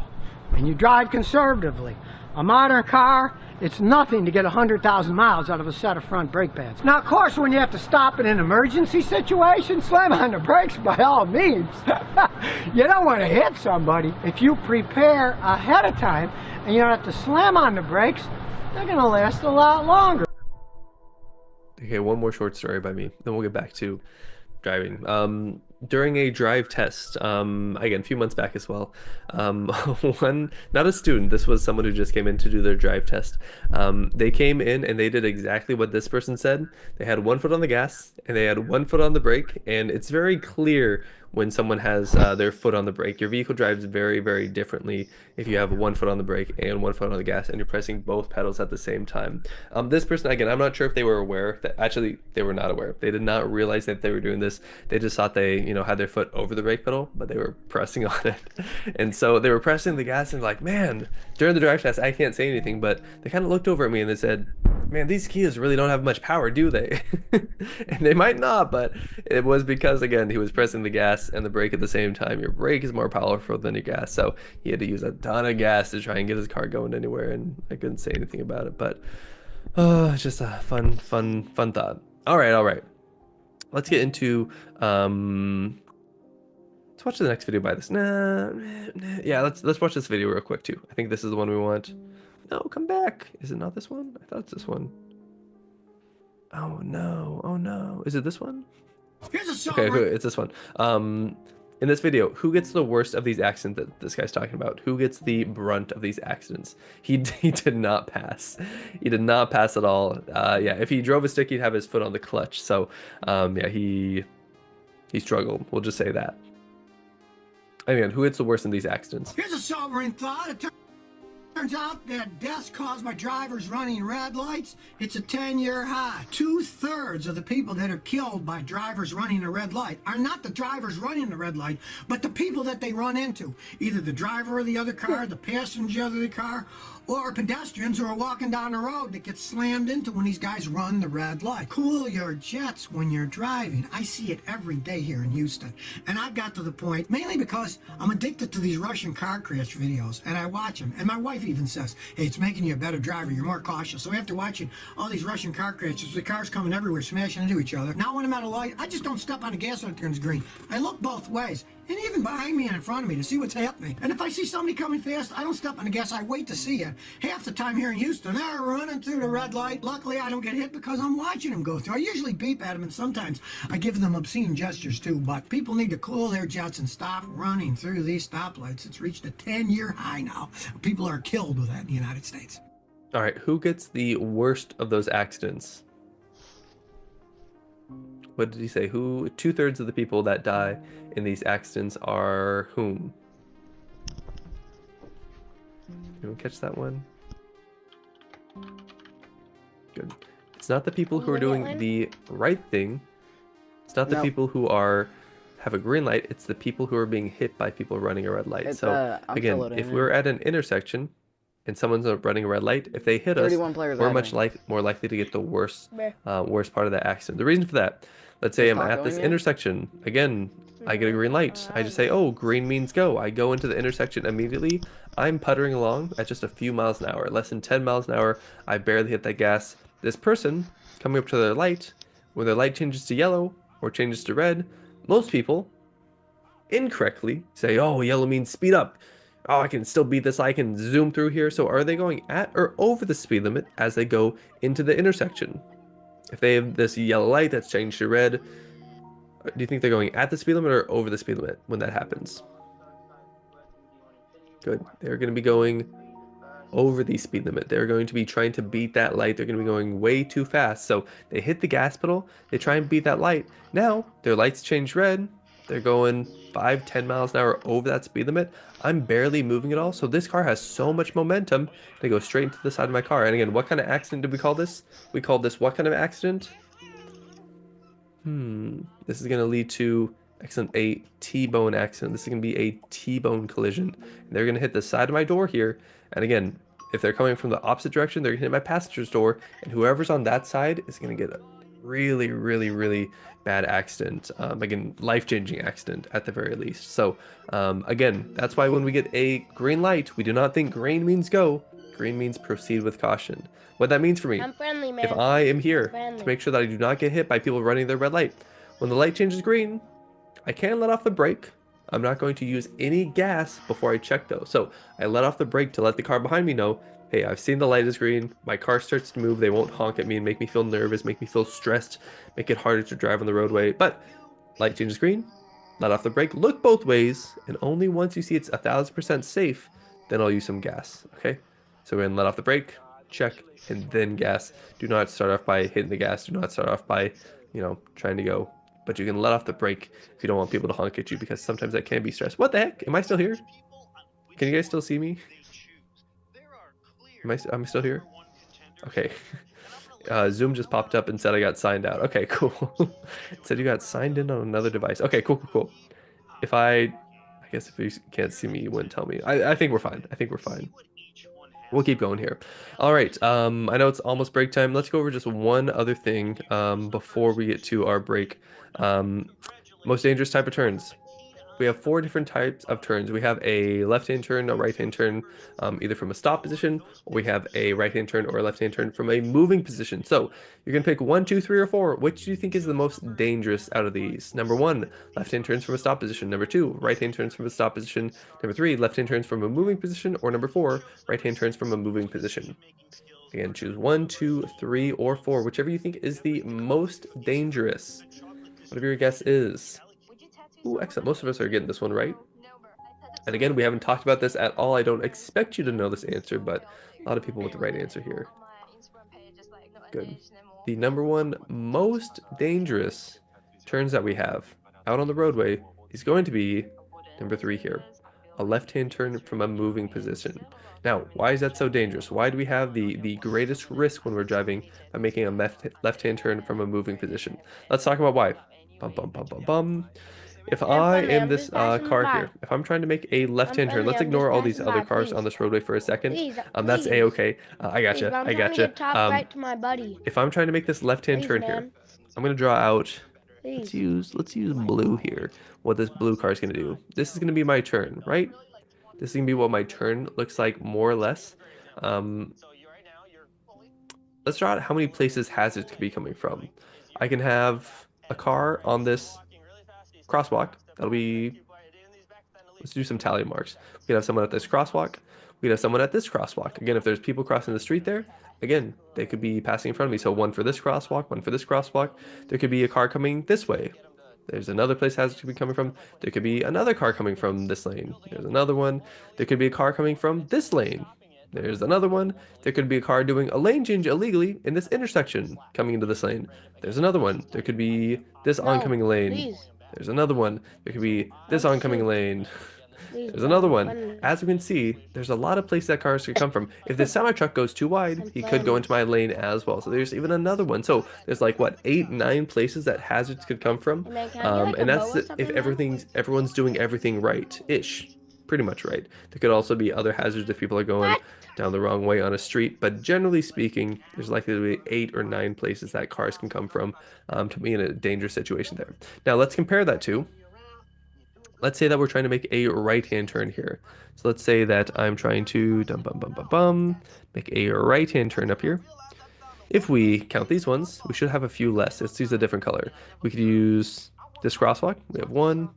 and you drive conservatively, a modern car, it's nothing to get 100,000 miles out of a set of front brake pads. Now, of course, when you have to stop in an emergency situation, slam on the brakes by all means. You don't want to hit somebody. If you prepare ahead of time and you don't have to slam on the brakes, they're going to last a lot longer. Okay, one more short story by me, then we'll get back to driving. During a drive test, again, a few months back as well, not a student, this was someone who just came in to do their drive test. They came in and they did exactly what this person said. They had 1 foot on the gas and they had 1 foot on the brake, and it's very clear when someone has their foot on the brake. Your vehicle drives very, very differently if you have 1 foot on the brake and 1 foot on the gas and you're pressing both pedals at the same time. This person, again, I'm not sure if they were aware that, actually they were not aware. They did not realize that they were doing this. They just thought they, had their foot over the brake pedal, but they were pressing on it. And so they were pressing the gas and like, man, during the drive test, I can't say anything, but they kind of looked over at me and they said, man, these Kias really don't have much power, do they? And they might not, but it was because, again, he was pressing the gas and the brake at the same time. Your brake is more powerful than your gas, so he had to use a ton of gas to try and get his car going anywhere, and I couldn't say anything about it, but just a fun thought. All right. Let's get into let's watch the next video by this. Yeah, let's watch this video real quick too. I think this is the one we want. No, come back. Is it not this one? I thought it's this one. Oh no. Is it this one? Okay, it's this one. In this video, who gets the worst of these accidents that this guy's talking about? Who gets the brunt of these accidents? He did not pass. He did not pass at all. Yeah, if he drove a stick, he'd have his foot on the clutch. So, yeah, he struggled. We'll just say that. Again, who gets the worst in these accidents? Here's a sobering thought. It turns out that deaths caused by drivers running red lights, it's a 10-year high. 2/3 of the people that are killed by drivers running a red light are not the drivers running the red light, but the people that they run into. Either the driver of the other car, the passenger of the car, or pedestrians who are walking down the road that get slammed into when these guys run the red light. Cool your jets when you're driving. I see it every day here in Houston. And I've got to the point, mainly because I'm addicted to these Russian car crash videos, and I watch them. And my wife even says, hey, it's making you a better driver. You're more cautious. So after watching all these Russian car crashes, the cars coming everywhere, smashing into each other, now when I'm at a light, I just don't step on the gas when it turns green. I look both ways, and even behind me and in front of me to see what's happening. And if I see somebody coming fast, I don't step on the gas. I wait to see it. Half the time here in Houston, they're running through the red light. Luckily, I don't get hit because I'm watching them go through. I usually beep at them, and sometimes I give them obscene gestures too. But people need to cool their jets and stop running through these stoplights. It's reached a 10-year high now. People are killed with that in the United States. All right, who gets the worst of those accidents? What did he say? Who? 2/3 of the people that die in these accidents are whom? Anyone catch that one? Good. It's not the people who are doing the right thing. It's not the people who have a green light. It's the people who are being hit by people running a red light. So again, if we're at an intersection and someone's running a red light, if they hit us, we're much more likely to get the worst part of that accident. The reason for that, let's say I'm at this intersection. Again, I get a green light. I just say, oh, green means go. I go into the intersection immediately. I'm puttering along at just a few miles an hour, less than 10 miles an hour. I barely hit that gas. This person coming up to their light, when their light changes to yellow or changes to red, most people incorrectly say, oh, yellow means speed up. Oh, I can still beat this. I can zoom through here. So are they going at or over the speed limit as they go into the intersection? If they have this yellow light that's changed to red, do you think they're going at the speed limit or over the speed limit when that happens? Good. They're going to be going over the speed limit. They're going to be trying to beat that light. They're going to be going way too fast. So they hit the gas pedal. They try and beat that light. Now their lights change red. They're going 5-10 miles an hour over that speed limit. I'm barely moving at all. So this car has so much momentum. They go straight into the side of my car. And again, what kind of accident did we call this? We called this what kind of accident? This is going to lead to a T-bone accident. This is going to be a T-bone collision. And they're going to hit the side of my door here. And again, if they're coming from the opposite direction, they're going to hit my passenger's door. And whoever's on that side is going to get a really, really, really bad accident. Again, life-changing accident at the very least. So again, that's why when we get a green light, we do not think green means go. Green means proceed with caution. What that means for me, I'm friendly, man. if I am here Friendly. to make sure that I do not get hit by people running their red light, when the light changes green, I can let off the brake. I'm not going to use any gas before I check though. So I let off the brake to let the car behind me know, hey, I've seen the light is green. My car starts to move. They won't honk at me and make me feel nervous, make me feel stressed, make it harder to drive on the roadway. But light changes green, let off the brake, look both ways, and only once you see it's 1000% safe, then I'll use some gas. Okay, so we're gonna let off the brake, check, and then gas. Do not start off by hitting the gas. Do not start off by, trying to go. But you can let off the brake if you don't want people to honk at you, because sometimes that can be stress. What the heck? Am I still here? Can you guys still see me? Am I still here? Okay. Zoom just popped up and said I got signed out. Okay, cool. It said you got signed in on another device. Okay, cool. If I guess if you can't see me, you wouldn't tell me. I think we're fine. I think we're fine. We'll keep going here. All right. I know it's almost break time. Let's go over just one other thing before we get to our break. Most dangerous type of turns. We have 4 different types of turns. We have a left-hand turn, a right-hand turn, either from a stop position, or we have a right-hand turn or a left-hand turn from a moving position. So you're going to pick 1, 2, 3, or 4. Which do you think is the most dangerous out of these? Number 1, left-hand turns from a stop position. Number 2, right-hand turns from a stop position. Number 3, left-hand turns from a moving position. Or number 4, right-hand turns from a moving position. Again, choose 1, 2, 3, or 4, whichever you think is the most dangerous. Whatever your guess is. Ooh, excellent. Most of us are getting this one right. And again, we haven't talked about this at all. I don't expect you to know this answer, but a lot of people with the right answer here. Good. The number 1 most dangerous turns that we have out on the roadway is going to be number 3 here. A left-hand turn from a moving position. Now, why is that so dangerous? Why do we have the greatest risk when we're driving by making a left-hand turn from a moving position? Let's talk about why. If I am this car here, if I'm trying to make a left-hand turn, let's ignore all these other cars on this roadway for a second. That's a-okay. I gotcha. Right to my buddy. If I'm trying to make this left-hand turn here, I'm gonna draw out. Let's use blue here. What this blue car is gonna do. This is gonna be my turn, right? This is gonna be what my turn looks like, more or less. Let's draw out how many places hazards could be coming from. I can have a car on this crosswalk. That'll be, let's do some tally marks. We could have someone at this crosswalk. We could have someone at this crosswalk. Again, if there's people crossing the street there, again, they could be passing in front of me. So 1 for this crosswalk, 1 for this crosswalk. There could be a car coming this way. There's another place hazard could be coming from. There could be another car coming from this lane. There's another one. There could be a car coming from this lane. There's another one. There could be a car doing a lane change illegally in this intersection coming into this lane. There's another one. There could be this oncoming lane. Please. There's another one. There could be this oncoming lane. There's another one. As we can see, there's a lot of places that cars could come from. If the semi-truck goes too wide, he could go into my lane as well. So there's even another one. So there's like, what, 8, 9 places that hazards could come from. And that's if everyone's doing everything right-ish. Pretty much right. There could also be other hazards if people are going down the wrong way on a street. But generally speaking, there's likely to be 8 or 9 places that cars can come from to be in a dangerous situation there. Now let's compare that to let's say that we're trying to make a right-hand turn here. So let's say that I'm trying to make a right-hand turn up here. If we count these ones, we should have a few less. Let's use a different color. We could use this crosswalk. We have 1.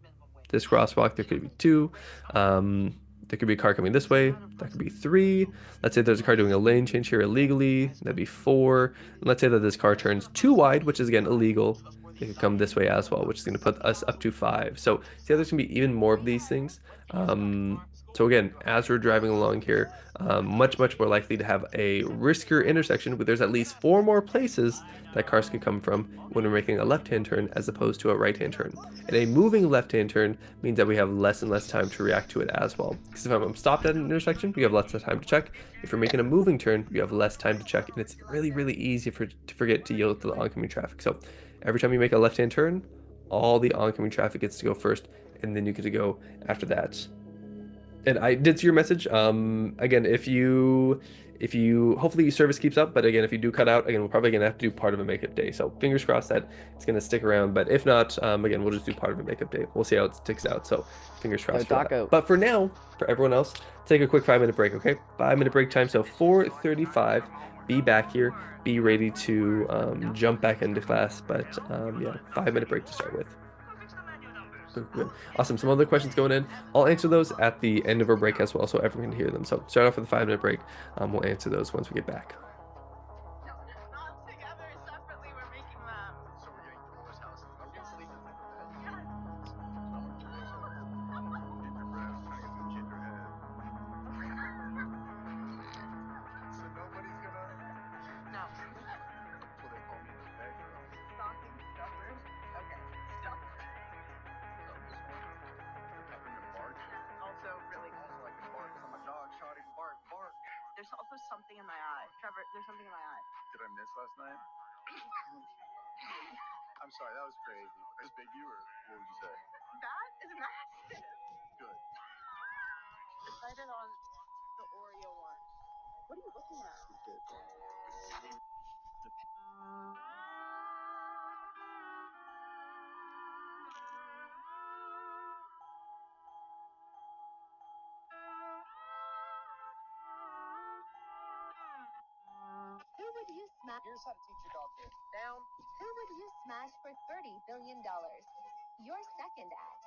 This crosswalk, there could be 2. There could be a car coming this way. That could be 3. Let's say there's a car doing a lane change here illegally. That'd be 4. And let's say that this car turns too wide, which is again illegal. They could come this way as well, which is going to put us up to 5. So see how there's going to be even more of these things. So again, as we're driving along here, much more likely to have a riskier intersection where there's at least 4 more places that cars could come from when we're making a left-hand turn as opposed to a right-hand turn. And a moving left-hand turn means that we have less and less time to react to it as well. Because if I'm stopped at an intersection, we have less time to check. If we're making a moving turn, we have less time to check, and it's really easy to forget to yield to the oncoming traffic. So every time you make a left-hand turn, all the oncoming traffic gets to go first, and then you get to go after that. And I did see your message. Again, if you hopefully your service keeps up, but again, if you do cut out, again, we're probably gonna have to do part of a makeup day. So fingers crossed that it's gonna stick around. But if not, again, we'll just do part of a makeup day. We'll see how it sticks out. So fingers crossed for that. But for now, for everyone else, take a quick 5-minute break, okay? 5-minute break time. So 4:35, be back here. Be ready to jump back into class. But yeah, 5-minute break to start with. Good. Awesome. Some other questions going in. I'll answer those at the end of our break as well, so everyone can hear them. So start off with a 5-minute break. We'll answer those once we get back. There's also something in my eye. Trevor, there's something in my eye. Did I miss last night? I'm sorry, that was crazy. Is big you, or what would you say? That is massive. Good. Decided on the Oreo one. What are you looking at? Who would you smash? Here's how to teach your dog this. Down. Who would you smash for $30 billion? Your second ad.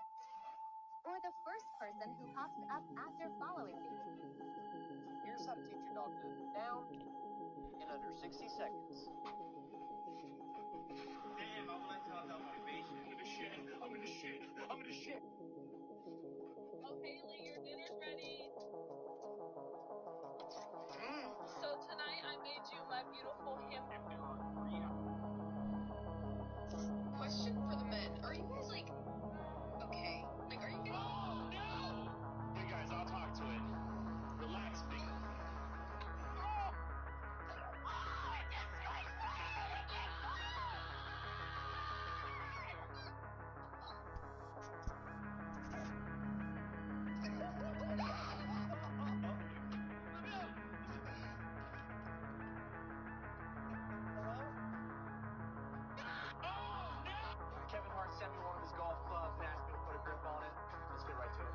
Or the first person who pops up after following me. Here's how to teach your dog this. Down. In under 60 seconds. Damn, I would like to have that motivation. I'm gonna shit. I'm gonna shit. I'm gonna shit. Oh, Haley, your dinner's ready. So tonight I made you my beautiful him. Question for the men. Are you guys like okay? Like are you guys Oh no! Hey guys, I'll talk to it. Relax, big. Kevin Hart sent me one of his golf clubs and asked me to put a grip on it. Let's get right to it.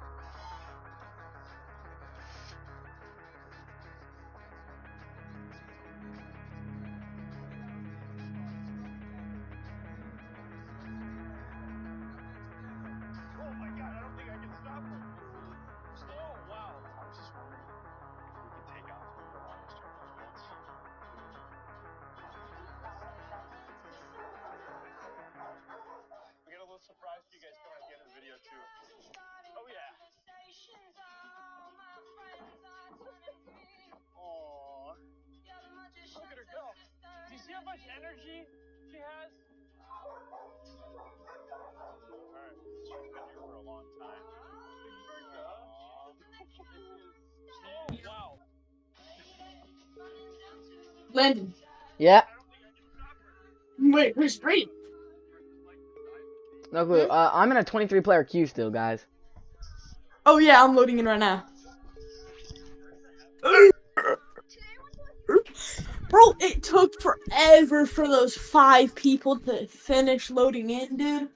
Oh my god, I don't think I can stop him. Oh wow. I was just wondering if we could take off the longest turn once. We got a little surprise for you guys coming at the end of the video too. Oh yeah. Aww. Look at her go. Do you see how much energy she has? Alright, she's been here for a long time. Oh wow. Landon. Yeah. Wait, where's Brady? No clue. I'm in a 23-player queue still, guys. Oh yeah, I'm loading in right now. Bro, it took forever for those 5 people to finish loading in, dude.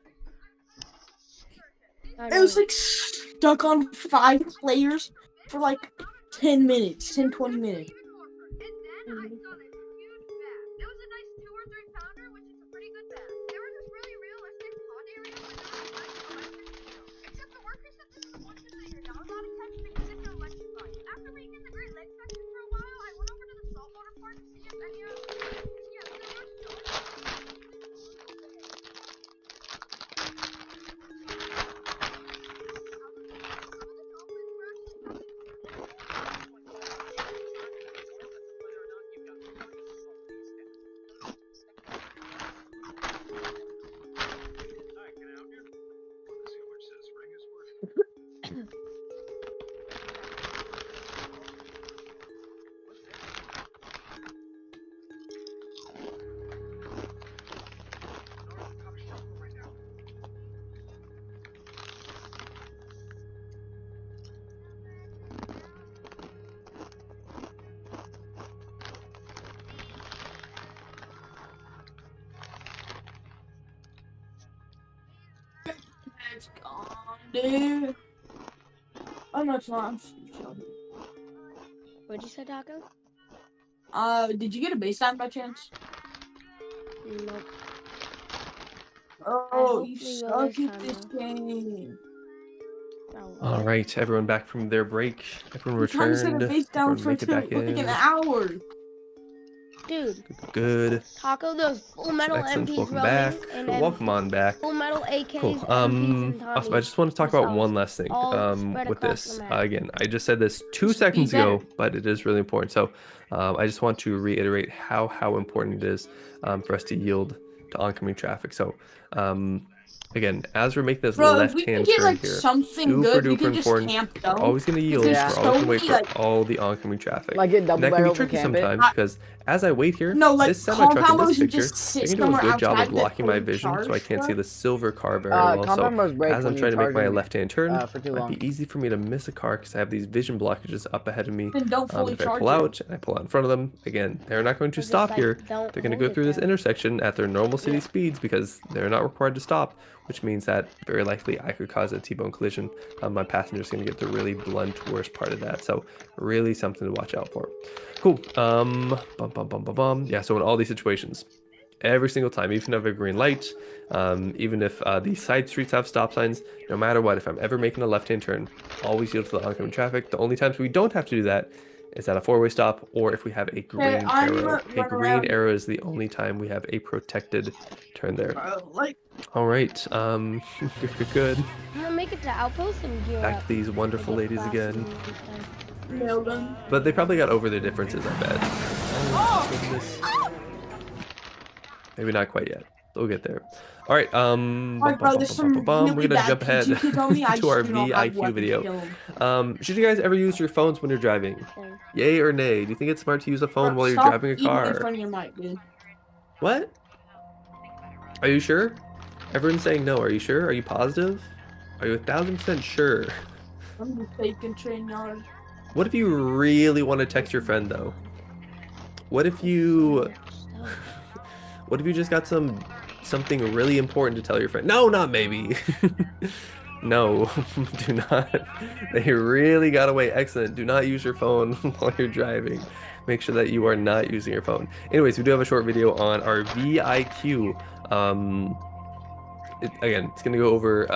It was like stuck on 5 players for like 10 minutes, 20 minutes. It's gone, dude. Oh no, it's not. What'd you say, Taco? Did you get a baseline by chance? Nope. Oh, you suck at this game. All right, everyone back from their break. Everyone returned. Everyone make it back like in. an hour. Dude. Good. Taco, those Full Metal Excellent. MPs Welcome rolling, back. and Welcome on back. Full Metal AKs, Cool. MPs, and Also, I just want to talk about one last thing with this. Again, I just said this 2 seconds ago, but it is really important. So I just want to reiterate how important it is for us to yield to oncoming traffic. So again, as we're making this left-hand turn here, super duper important. We're always going to yield. We're always going to wait for all the oncoming traffic. Like get double and that can be barrel tricky and camp it. sometimes because as I wait here, this semi-truck in this picture, they can do a good job of blocking my vision, so I can't see the silver car very well. So as I'm trying to make my left-hand turn, it might be easy for me to miss a car because I have these vision blockages up ahead of me. If I pull out and I pull out in front of them, again, they're not going to stop here. They're going to go through this intersection at their normal city speeds because they're not required to stop, which means that very likely I could cause a T-bone collision. My passenger's going to get the really blunt worst part of that. So really something to watch out for. Cool. Yeah, so in all these situations, every single time, even if I have a green light, even if these side streets have stop signs, no matter what, if I'm ever making a left-hand turn, always yield to the oncoming traffic. The only times we don't have to do that is at a four-way stop or if we have a green arrow. A green arrow is the only time we have a protected turn there. All right, good. I'm gonna make it to Outpost and gear Back up. to these wonderful ladies again. Nailed them. But they probably got over their differences, I bet. Oh, goodness. Maybe not quite yet. We'll get there. All right, we're gonna jump ahead to our VIQ video. Should you guys ever use your phones when you're driving? Yay or nay? Do you think it's smart to use a phone while you're driving a car? What? Are you sure? Everyone's saying no. Are you sure? Are you positive? Are you 1000% sure? I'm just faking train yard. What if you really want to text your friend though? What if you just got something really important to tell your friend? No, not maybe. No, do not. They really got away. Excellent. Do not use your phone while you're driving. Make sure that you are not using your phone. Anyways, we do have a short video on our VIQ. Again, it's going to go over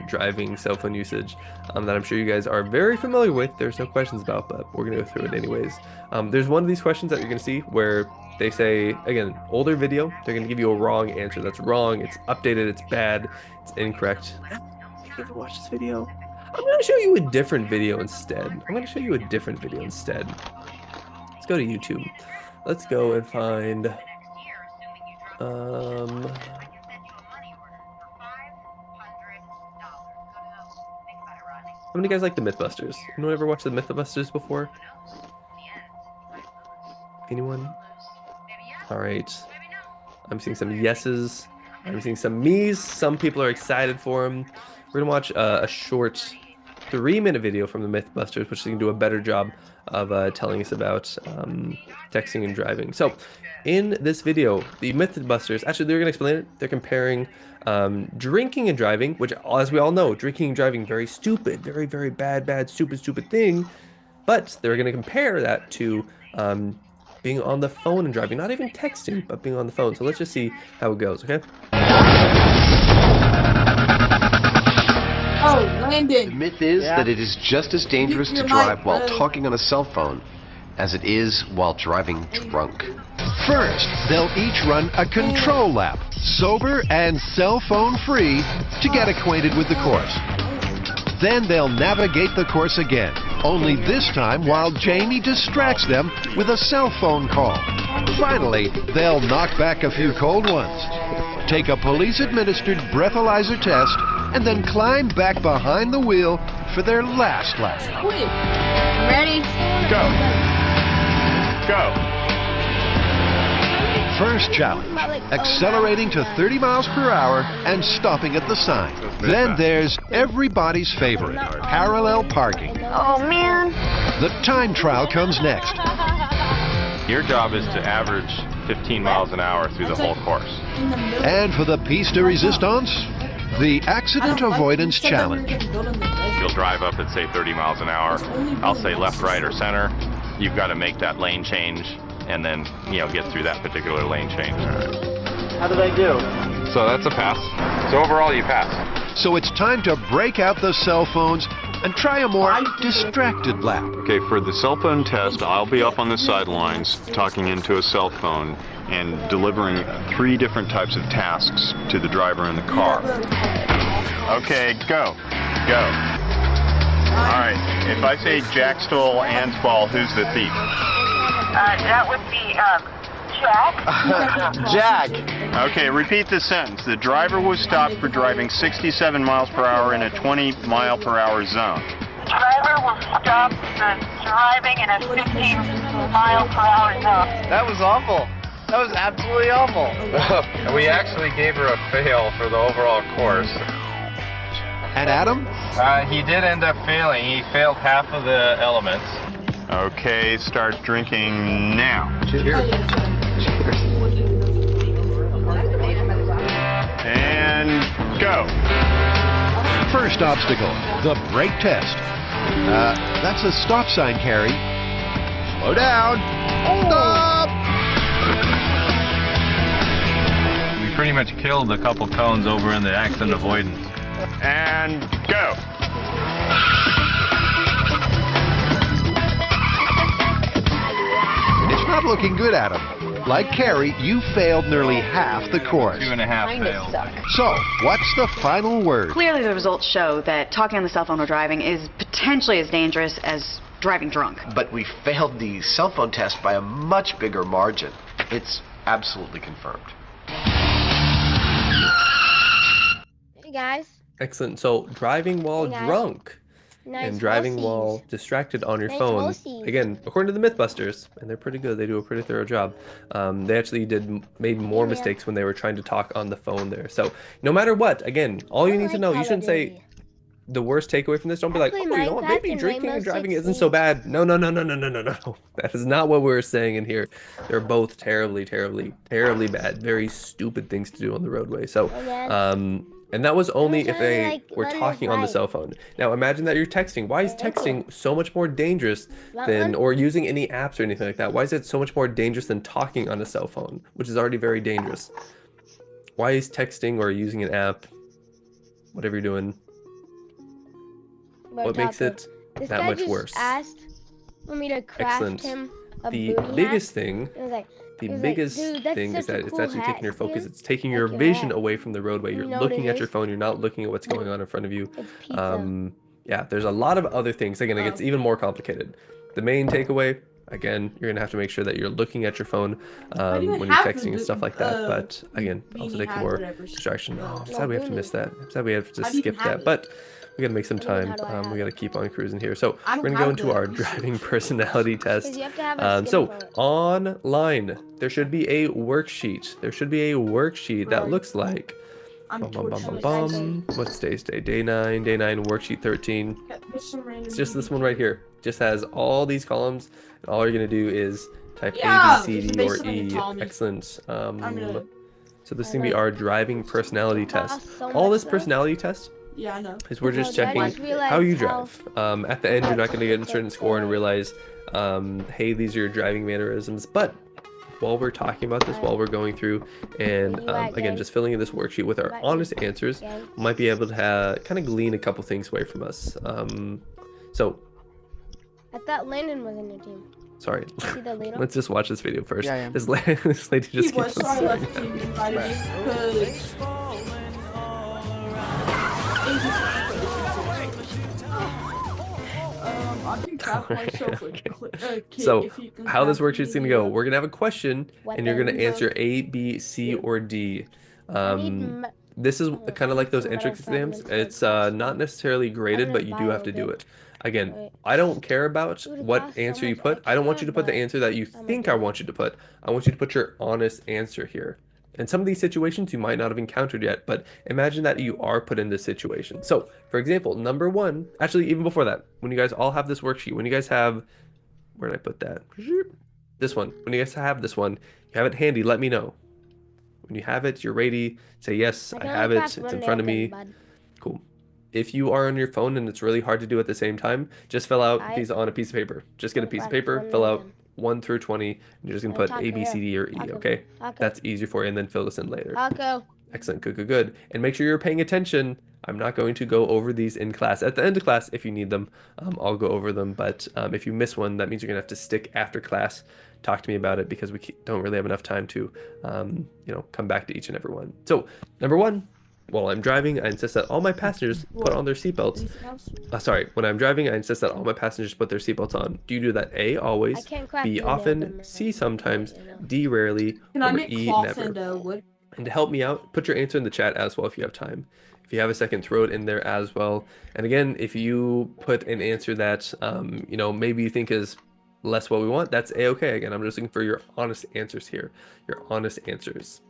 driving cell phone usage that I'm sure you guys are very familiar with. There's no questions about, but we're going to go through it anyways. There's one of these questions that you're going to see where they say, again, older video, they're going to give you a wrong answer. That's wrong. It's updated. It's bad. It's incorrect. You ever watch this video? I'm going to show you a different video instead. Let's go to YouTube. Let's go and find how many guys like the Mythbusters? Anyone ever watched the Mythbusters before? Anyone? All right. I'm seeing some yeses. I'm seeing some me's. Some people are excited for them. We're gonna watch a short 3-minute video from the Mythbusters, which is gonna do a better job of telling us about texting and driving. So in this video, the Mythbusters, actually they're going to explain it. They're comparing drinking and driving, which as we all know, drinking and driving, very stupid, very, very bad, stupid thing. But they're going to compare that to being on the phone and driving, not even texting, but being on the phone. So let's just see how it goes, okay? Oh, Landon. The myth is that it is just as dangerous to drive while talking on a cell phone as it is while driving drunk. First, they'll each run a control lap, sober and cell phone free, to get acquainted with the course. Then they'll navigate the course again, only this time while Jamie distracts them with a cell phone call. Finally, they'll knock back a few cold ones, take a police-administered breathalyzer test, and then climb back behind the wheel for their last lap. Ready? Go! First challenge, accelerating to 30 miles per hour and stopping at the sign. Then there's everybody's favorite, parallel parking. Oh, man. The time trial comes next. Your job is to average 15 miles an hour through the whole course. And for the piece de resistance, the accident avoidance challenge. You'll drive up at, say, 30 miles an hour. I'll say left, right, or center. You've got to make that lane change and then, get through that particular lane change. How did I do? So that's a pass. So overall, you pass. So it's time to break out the cell phones and try a more distracted lap. Okay, for the cell phone test, I'll be up on the sidelines talking into a cell phone and delivering 3 different types of tasks to the driver in the car. Okay, go. All right, if I say Jack stole Ann's ball, who's the thief? That would be, Jack. Jack. Okay, repeat the sentence. The driver was stopped for driving 67 miles per hour in a 20 mile per hour zone. The driver was stopped for driving in a 15 mile per hour zone. That was awful. That was absolutely awful. We actually gave her a fail for the overall course. And Adam? He did end up failing. He failed half of the elements. Okay, start drinking now. Cheers. And go. First obstacle, the brake test. That's a stop sign, Carrie. Slow down. Stop! We pretty much killed a couple cones over in the accident avoidance. And go. It's not looking good, Adam. Like Carrie, you failed nearly half the course. 2.5 failed. So, what's the final word? Clearly the results show that talking on the cell phone or driving is potentially as dangerous as driving drunk. But we failed the cell phone test by a much bigger margin. It's absolutely confirmed. Hey guys. Excellent. So driving while drunk and driving while distracted on your phone. Again, according to the Mythbusters, and they're pretty good. They do a pretty thorough job. They actually made more mistakes when they were trying to talk on the phone there. So no matter what, again, all you need to know, you shouldn't say the worst takeaway from this. Don't be like, oh, you know what, maybe drinking and driving isn't so bad. No. That is not what we're saying in here. They're both terribly bad, very stupid things to do on the roadway. So, and that was only if they were talking on the cell phone. Now imagine that you're texting. Why is texting so much more dangerous than, or using any apps or anything like that? Why is it so much more dangerous than talking on a cell phone, which is already very dangerous? Why is texting or using an app, whatever you're doing, what makes it that much worse? Asked for me to craft him a the booty biggest hat. thing The was biggest thing is that it's cool actually hat. taking your focus. Here, It's taking your take your vision hat. away from the roadway. You're You know what looking it at your is? phone. You're not looking at what's going on in front of you. pizza. Yeah, there's a lot of other things. Again, it gets even more complicated. The main takeaway, again, you're gonna have to make sure that you're looking at your phone when you're texting and stuff like that. But again, also take more distraction. Oh, I'm sad we have to miss that. I'm sad we have to skip that. But we gotta make some time. We gotta keep on cruising here. So we're gonna go into our driving personality test. So online, there should be a worksheet. There should be a worksheet that looks like. What's today's day? Day 9 worksheet 13. It's just this one right here. Just has all these columns, and all you're gonna do is Type Yeah, A, B, C, just D, or basically E. tell me. Excellent. gonna- So this is gonna be our driving personality test. All this personality test Yeah, I know. is we're just No, I checking just realized how you how- drive. At the end, you're not gonna get a certain score and realize, hey, these are your driving mannerisms. But while we're talking about this, while we're going through and again just filling in this worksheet with our honest answers, we might be able to kind of glean a couple things away from us. So I thought Landon was in your team. sorry, See the leader? let's just watch this video first. Yeah, yeah. This lady He just was keeps on sorry saying- left team invited me because. I can cap myself a kid So if you can how this cap worksheet's me, gonna go, we're gonna have a question and you're gonna Weapons. answer A, B, C, or D. me- This is kind of like those some metal entrance exams. fragments like It's not necessarily graded, gonna but you buy do a have to do bit. it. Again, Wait. I don't care about It would what cost so answer you much put. I don't want you to extra, put the but answer that you I'm think gonna I do want you to put. I want you to put your honest answer here. And some of these situations you might not have encountered yet, but imagine that you are put in this situation. So, for example, number one, actually, even before that, when you guys all have this worksheet, when you guys have, where did I put that? This one. When you guys have this one, you have it handy, let me know. When you have it, you're ready, say, yes, I can have only it, pass it's one in front of me. napkin, bud. Cool. If you are on your phone and it's really hard to do at the same time, just fill out I- these on a piece of paper. Just get a I'll piece of practice paper, one fill out napkin. 1 through 20, and you're just gonna put A, B, C, D, or E, Taco. okay? Taco. That's easier for you, and then fill this in later. Taco. Excellent, good, good, good. And make sure you're paying attention. I'm not going to go over these in class. At the end of class, if you need them, I'll go over them. But if you miss one, that means you're gonna have to stick after class. Talk to me about it because we don't really have enough time to, come back to each and every one. So, number one, while I'm driving, I insist that all my passengers put on their seatbelts. When I'm driving, I insist that all my passengers put their seatbelts on. Do you do that? A, I always, can't craft B, the napkin, often, man. C, sometimes, D, rarely, Can I or make E, cloth never. and wood? And to help me out, put your answer in the chat as well if you have time. If you have a second, throw it in there as well. And again, if you put an answer that, maybe you think is less what we want, that's A-okay. Again, I'm just looking for your honest answers here. Your honest answers.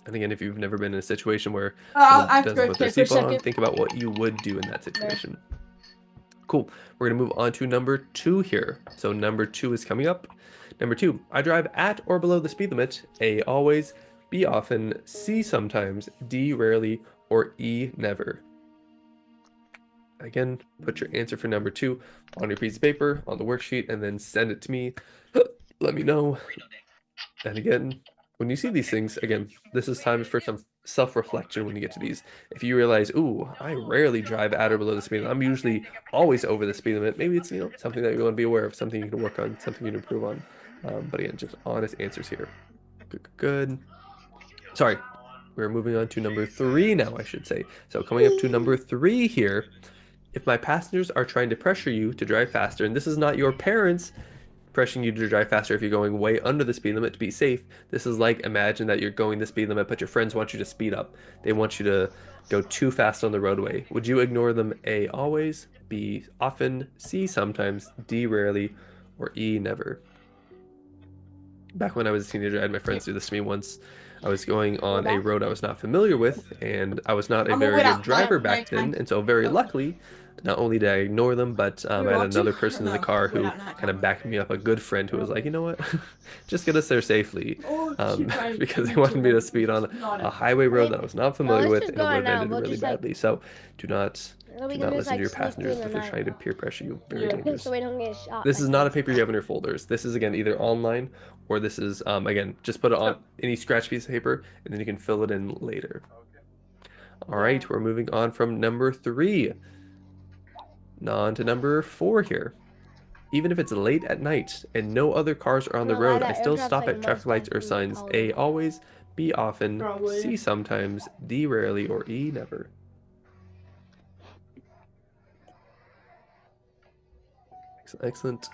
And again, if you've never been in a situation where someone I have to doesn't go put their for a seatbelt on, second. think about what you would do in that situation. Cool. We're going to move on to number 2 here. So number 2 is coming up. Number 2, I drive at or below the speed limit. A, always. B, often. C, sometimes. D, rarely. Or E, never. Again, put your answer for number 2 on your piece of paper, on the worksheet, and then send it to me. Let me know. And again, when you see these things, again, this is time for some self-reflection when you get to these. If you realize, ooh, I rarely drive at or below the speed limit. I'm usually always over the speed limit. Maybe it's, something that you want to be aware of, something you can work on, something you can improve on. But again, just honest answers here. Good, good. Sorry, we're moving on to number 3 now, I should say. So coming up to number 3 here. If my passengers are trying to pressure you to drive faster, and this is not your parents pressuring you to drive faster if you're going way under the speed limit to be safe. This is like, imagine that you're going the speed limit, but your friends want you to speed up. They want you to go too fast on the roadway. Would you ignore them? A, always. B, often. C, sometimes. D, rarely. Or E, never. Back when I was a teenager, I had my friends do this to me once. I was going on a road I was not familiar with, and I was not a very good driver back then, and so very luckily, not only did I ignore them, but I had another person in the car who kind of backed me up, a good friend who was like, you know what, just get us there safely, because they wanted me to speed on a highway road that I was not familiar with, and it would have ended really badly. So do not listen to your passengers if they're trying to peer pressure you. Very dangerous. So we don't get shot. This is not a paper you have in your folders. This is, again, either online, or this is, again, just put it on any scratch piece of paper, and then you can fill it in later. All right, we're moving on from number 3. On to number 4 here. Even if it's late at night and no other cars are on the road, I still stop at traffic lights or signs. A, always. B, often. C, sometimes. D, rarely. Or E, never. Excellent.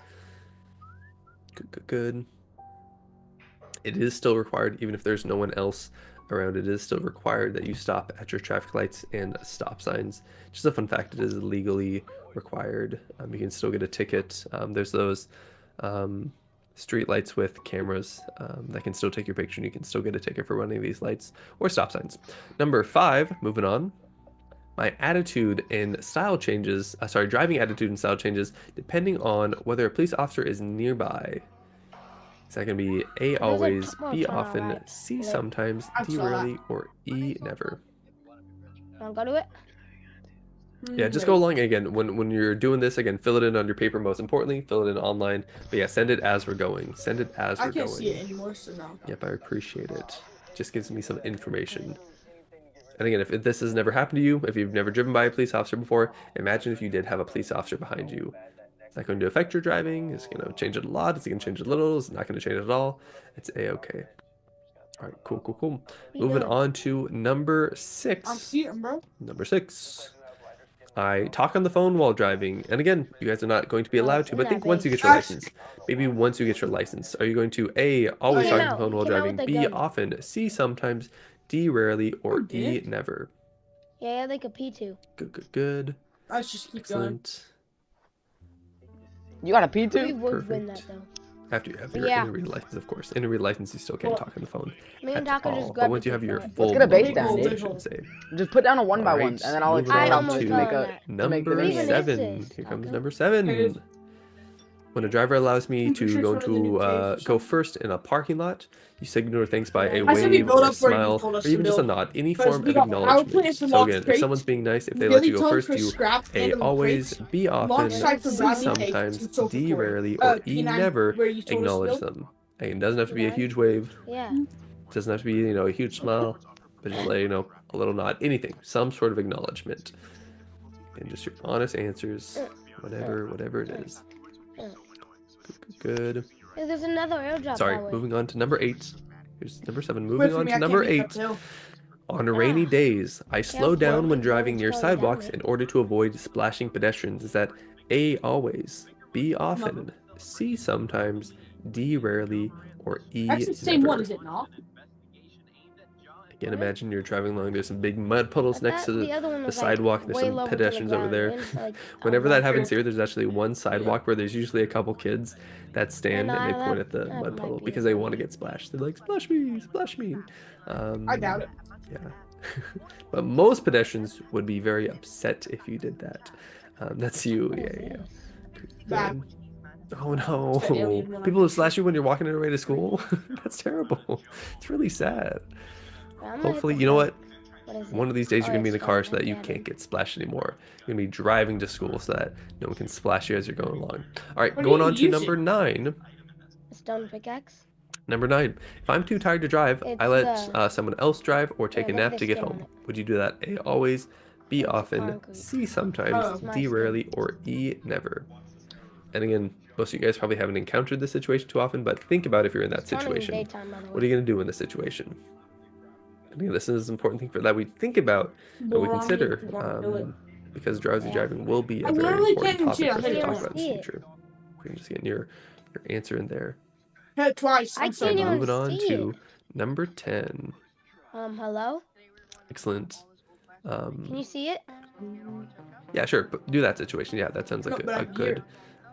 Good, good, good. It is still required, even if there's no one else around, it is still required that you stop at your traffic lights and stop signs. Just a fun fact, it is legally required. You can still get a ticket. There's those street lights with cameras that can still take your picture, and you can still get a ticket for running these lights or stop signs. Number 5, moving on. My attitude and style changes, driving attitude and style changes depending on whether a police officer is nearby. Is that going to be A, There's a always, couple B, trying to often, write. C, Look. sometimes, I D, saw that. rarely, or E, never? I'll go to it. Yeah, just go along again. When you're doing this, again, fill it in on your paper. Most importantly, fill it in online. But yeah, send it as we're going. Send it as I we're can't going. see it anymore, so no. Yep, I appreciate it. Just gives me some information. And again, if this has never happened to you, if you've never driven by a police officer before, imagine if you did have a police officer behind you. Is that going to affect your driving? Is it going to change it a lot? Is it going to change it a little? Is it not going to change it at all? It's A-okay. All right, cool, cool, cool. Moving on to number 6. I'm seeing, bro. Number 6. I talk on the phone while driving. And again, you guys are not going to be allowed to, but think once you get your license. Maybe once you get your license. Are you going to A, always talk on the phone while driving, B, often, C, sometimes, D, rarely, or E, never? Yeah, like a P2. Good, good, good. Let's just keep going. Excellent. You got a P2? We would win that though. After you have your interrated license, of course. Interrated license, you still can't talk on the phone Me and at Taco all. just But grabbed once you have your it. full Let's get a base down, license, I dude. should say. Just put down a 1 by 1, Alright, and then I'll moving explain on how to to make the number minion. 7. Here comes number 7. When a driver allows me to go first in a parking lot, you signal thanks by a I said we wave build or a up where you smile, told us or to even just a build. nod. Any Because form we of got power acknowledgement. plants and So lots again, of if crates. someone's being nice, if they Billy let you go told first, for you scrap A, and always, crates. B, often, Launch site for C, brownie cakes sometimes, and social D, core. rarely, or E, P9 never where you told us to acknowledge build. them. Again, it doesn't have to be a huge wave. Yeah. It doesn't have to be, you know, a huge smile, but just like, you know, a little nod. Anything. Some sort of acknowledgement. And just your honest answers. Whatever it is. Good. Hey, there's another airdrop. Sorry, that way. moving on to number 8. Here's number 7. Wait Moving for on me, to I number can't make 8. that too. On rainy days, I slow down when driving near slowing down, sidewalks right? in order to avoid splashing pedestrians. Is that A, always, B, often, C, sometimes, D, rarely, or E, That's the same never? one, is it not? Again, imagine you're driving along, there's some big mud puddles I next thought to the other one the was, like, sidewalk, there's way some lower to the pedestrians over ground, there. and, like, Whenever I'm that not happens sure. here, there's actually one sidewalk where there's usually a couple kids that stand and they point at the mud puddle because they want to get splashed. They're like, splash me, splash me. I doubt it. Yeah. But most pedestrians would be very upset if you did that. That's you. Yeah. Bad. Oh no. It's the alien one. People will slash you when you're walking on your way to school. That's terrible. It's really sad. I'm gonna hit Hopefully, the you know button. what? What is it? One of these days you're Oh, gonna be in the it's car fine, so that you yeah. can't get splashed anymore. You're gonna be driving to school so that no one can splash you as you're going along. All right, What are going you on to using? number 9. A stone pickaxe. Number 9. If I'm too tired to drive, I It's let the- someone else drive or take a let nap this to get stay on home. it. Would you do that? A, always, B, often, concrete. C, sometimes, Oh. It's my D, stone. rarely, or E, never? And again, most of you guys probably haven't encountered this situation too often, but think about if you're in that It's on in the situation. daytime, by the What are you going to do in this situation? I think this is an important thing for that we think about and we Well, consider, I mean, if you wanna do it. because drowsy driving will be a I very literally important can't topic see for us to it. talk I about in the see it. future. We can just get your answer in there. Hit it twice. I I'm sorry. can't even Moving on see to it. number 10. Hello? Excellent. Can you see it? Yeah, sure. But do that situation. Yeah, that sounds like No, but a I'm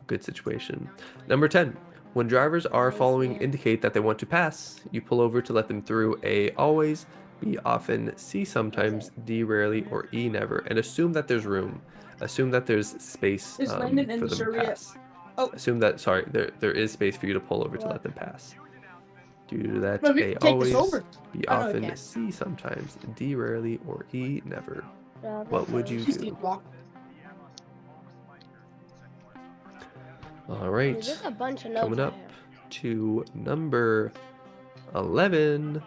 good situation. Number 10. When drivers are following indicate that they want to pass, you pull over to let them through. A, always, B, often, C, sometimes, D, rarely, or E, never. And assume that there's room. Assume that there's space Is for Landon them in the to server yet? pass. Oh. Assume that, sorry, there is space for you to pull over to let them pass. Do that. But we A, can take always, this over. B, I know we often, can. C, sometimes, D, rarely, or E, never. No, What would you Just do? keep walking. All right. There's just a bunch of notes Coming right up here. to number 11.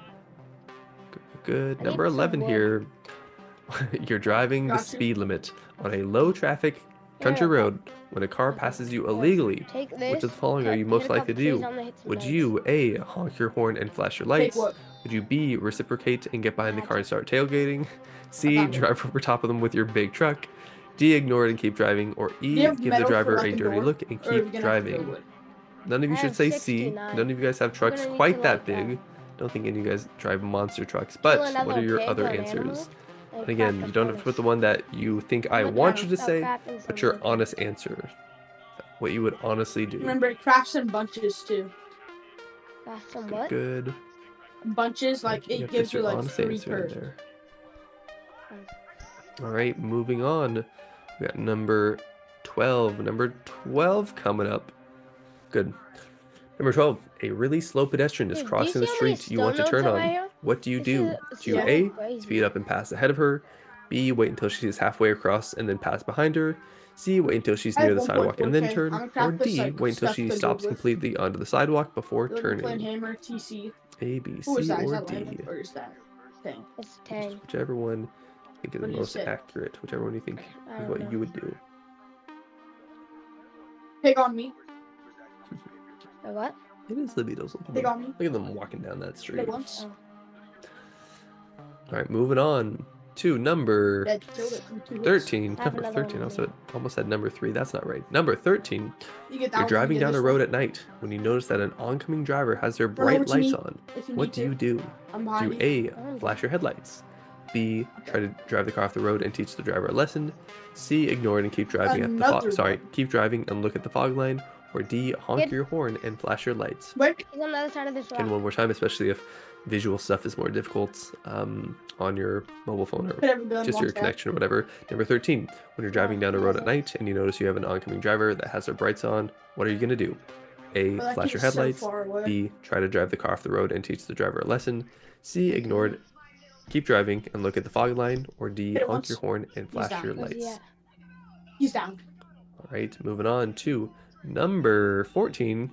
Good. I Number need some 11 wood. here. You're driving the Gotcha. speed limit on a low traffic country Here. road when a car passes you illegally. Take Which this. of the following are hit- you most hit a likely to couple trees, do? I'm gonna hit some Would notes. you A, honk your horn and flash your lights? what? Would you B, reciprocate and get behind the car and start tailgating? I C, got it. drive over top of them with your big truck? D, ignore it and keep driving? Or E, you have give the metal for, driver like, a a dirty door? look and Or are we keep gonna have to driving? build wood? None of you I should have say C. 69. None of you guys have trucks gonna need quite to, that like, big. Don't think any of you guys drive monster trucks. But another what are your pig other or an answers? animal, and And again, craft you a don't have to put furnace. the one that you think I Look want at you them, to stop say, crafting but some your wood. honest answer. What you would honestly do. Remember, it crafts in bunches too. Craft some what? Good. Bunches, like You it have to gives put you your like honest 3 answer in per. there. All right, moving on. We got number 12. Number 12 coming up. Good. Number 12, a really slow pedestrian is Dude, do you crossing the see how many street you want to stone turn notes I on. have? What do you This do? is Do you so A, crazy. speed up and pass ahead of her? B, wait until she's halfway across and then pass behind her? C, wait until she's I near have the sidewalk and then 1.4K. turn? I'm gonna Or practice, D, like, wait until stuff she to stops do with. completely onto the sidewalk before You're playing turning? Hammer TC. A, B, Who is C, that? Is or that D? Lamb or is that thing? It's 10. Whichever one you think is What the do you most say? accurate. Whichever one you think I is don't what know. you would do. Pick on me. Or what? It is the Beatles. Pick on me. Look at them walking down that street. Pick once. All right, moving on to number Dead, killed it from 2 hits. 13. I have Number another 13. one, Also, almost said number 3. That's not right. Number 13. You get that You're one, driving you get down a this road one. at night when you notice that an oncoming driver has their Run bright over to lights me on. if you What need do you to. do? I'm Do behind you. A, flash your headlights. B, try to drive the car off the road and teach the driver a lesson. C, ignore it and keep driving at the Another one. keep driving and look at the fog line. Or D, honk Kid. your horn and flash your lights. Wait. He's on the other side of this rock. And one more time, especially if visual stuff is more difficult on your mobile phone or Put every gun, just your watch that. connection or whatever. Number 13, when you're driving down a road at night and you notice you have an oncoming driver that has their brights on, what are you going to do? A, Well, that flash your kid's so headlights. far away. B, try to drive the car off the road and teach the driver a lesson. C, ignore it, keep driving and look at the fog line. Or D, Hit it honk once. your horn and flash down. your Where's he lights. at? He's down. All right, moving on to number 14.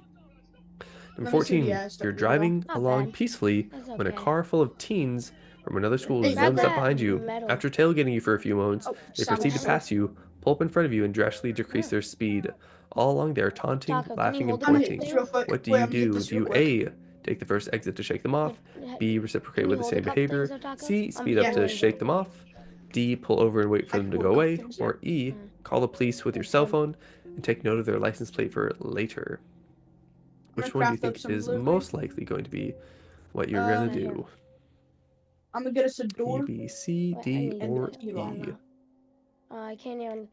Number Let me see 14, the ass you're stuff, driving Not along bad. peacefully That's when a okay. car full of teens from another school Hey, zooms grab up behind that you. metal. After tailgating you for a few moments, Oh, they stop proceed to it. pass you, pull up in front of you, and drastically decrease their speed. All along they are taunting, Taco, can you laughing, and hold it I'm gonna pointing. hit this real quick. What do Wait, you I'm gonna hit do? this Do real you quick. A, take the first exit to shake them off? Wait, B, reciprocate can with you the hold same a couple behavior? things, Taco? C, speed up Yeah. to shake them off? D, pull over and wait for I them can to go hold a away? couple things, yeah. Or E, call the police with your cell phone and take note of their license plate for later? I'm Which gonna one do you craft up think some is blue most likely going to be what you're gonna yeah. do? I'm gonna get us a A, door. B, C, Wait, I D, need and or a key lock. E? I can't even.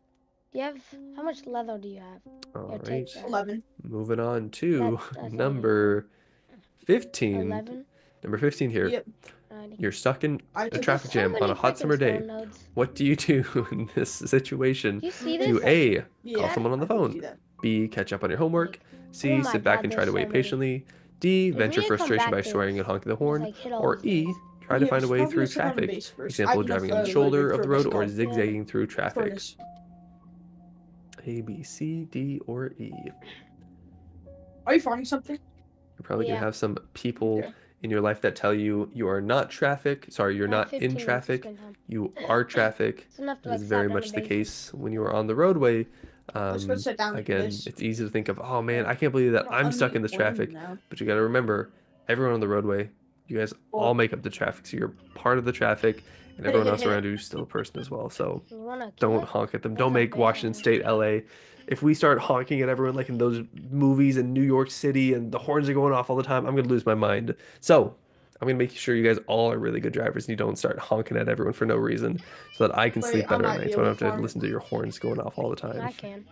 Do you have how much leather do you have? All Here, take right, that. 11. moving on to That's number 15. 11. Number 15 here. Yep. You're stuck in I a took traffic so jam on many a hot freaking summer day. stone nodes. What do you do in this situation? Do you see Do this? A, call Yeah, someone on the I can see phone. that. B, catch up on your homework. C, Oh my sit back God, and try to there's wait so many. patiently. D, Dude, vent we your need to come frustration by back to swearing this. and honking the Just, horn. like, hit all Or these E, nodes. try to Yeah, find a just way probably through gonna sit on the traffic. base first. Example, I have driving on enough, the shoulder for of the a road base or call. zigzagging through traffic. Furnace. A, B, C, D, or E. Are you finding something? You're probably gonna Yeah. have some people Okay. in your life that tell you you are not traffic. Sorry, you're not 15 in minutes of traffic. screen time. You are traffic. It's enough to, This like, is very slap down much the the base. case when you are on the roadway. Let's go sit down Again, this. it's easy to think of, oh man, I can't believe that I'm stuck in this traffic. Now. But you got to remember, everyone on the roadway, you guys all make up the traffic. So you're part of the traffic, and Hit it, everyone hit else it. around you is still a person as well. So You wanna kill don't it? honk at them. That's Don't a make bad Washington one. State, LA. If we start honking at everyone like in those movies in New York City and the horns are going off all the time, I'm going to lose my mind. So I'm going to make sure you guys all are really good drivers and you don't start honking at everyone for no reason so that I can Wait, sleep I better at might night. be So I don't able have to to farm it. listen to your horns going off all the time. I can.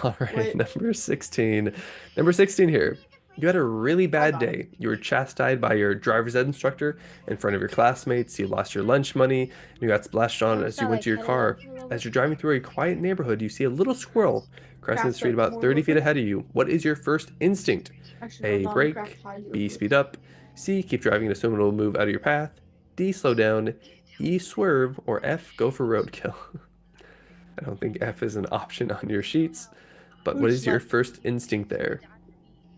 All right, Wait. number 16. Number 16 here. You had a really bad Hold on. day. You were chastised by your driver's ed instructor in front of your classmates. You lost your lunch money. And you got splashed on Can we as you start, went like, to your heading car. up a little As bit? you're driving through a quiet neighborhood, you see a little squirrel crossing the Craft street up about more 30 feet wood. ahead of you. What is your first instinct? Actually, A, hold on, brake. craft hide real B, quick. speed up. C, keep driving and assume it'll move out of your path. D, slow down. E, swerve. Or F, go for roadkill. I don't think F is an option on your sheets. But what Who's is your left? first instinct there?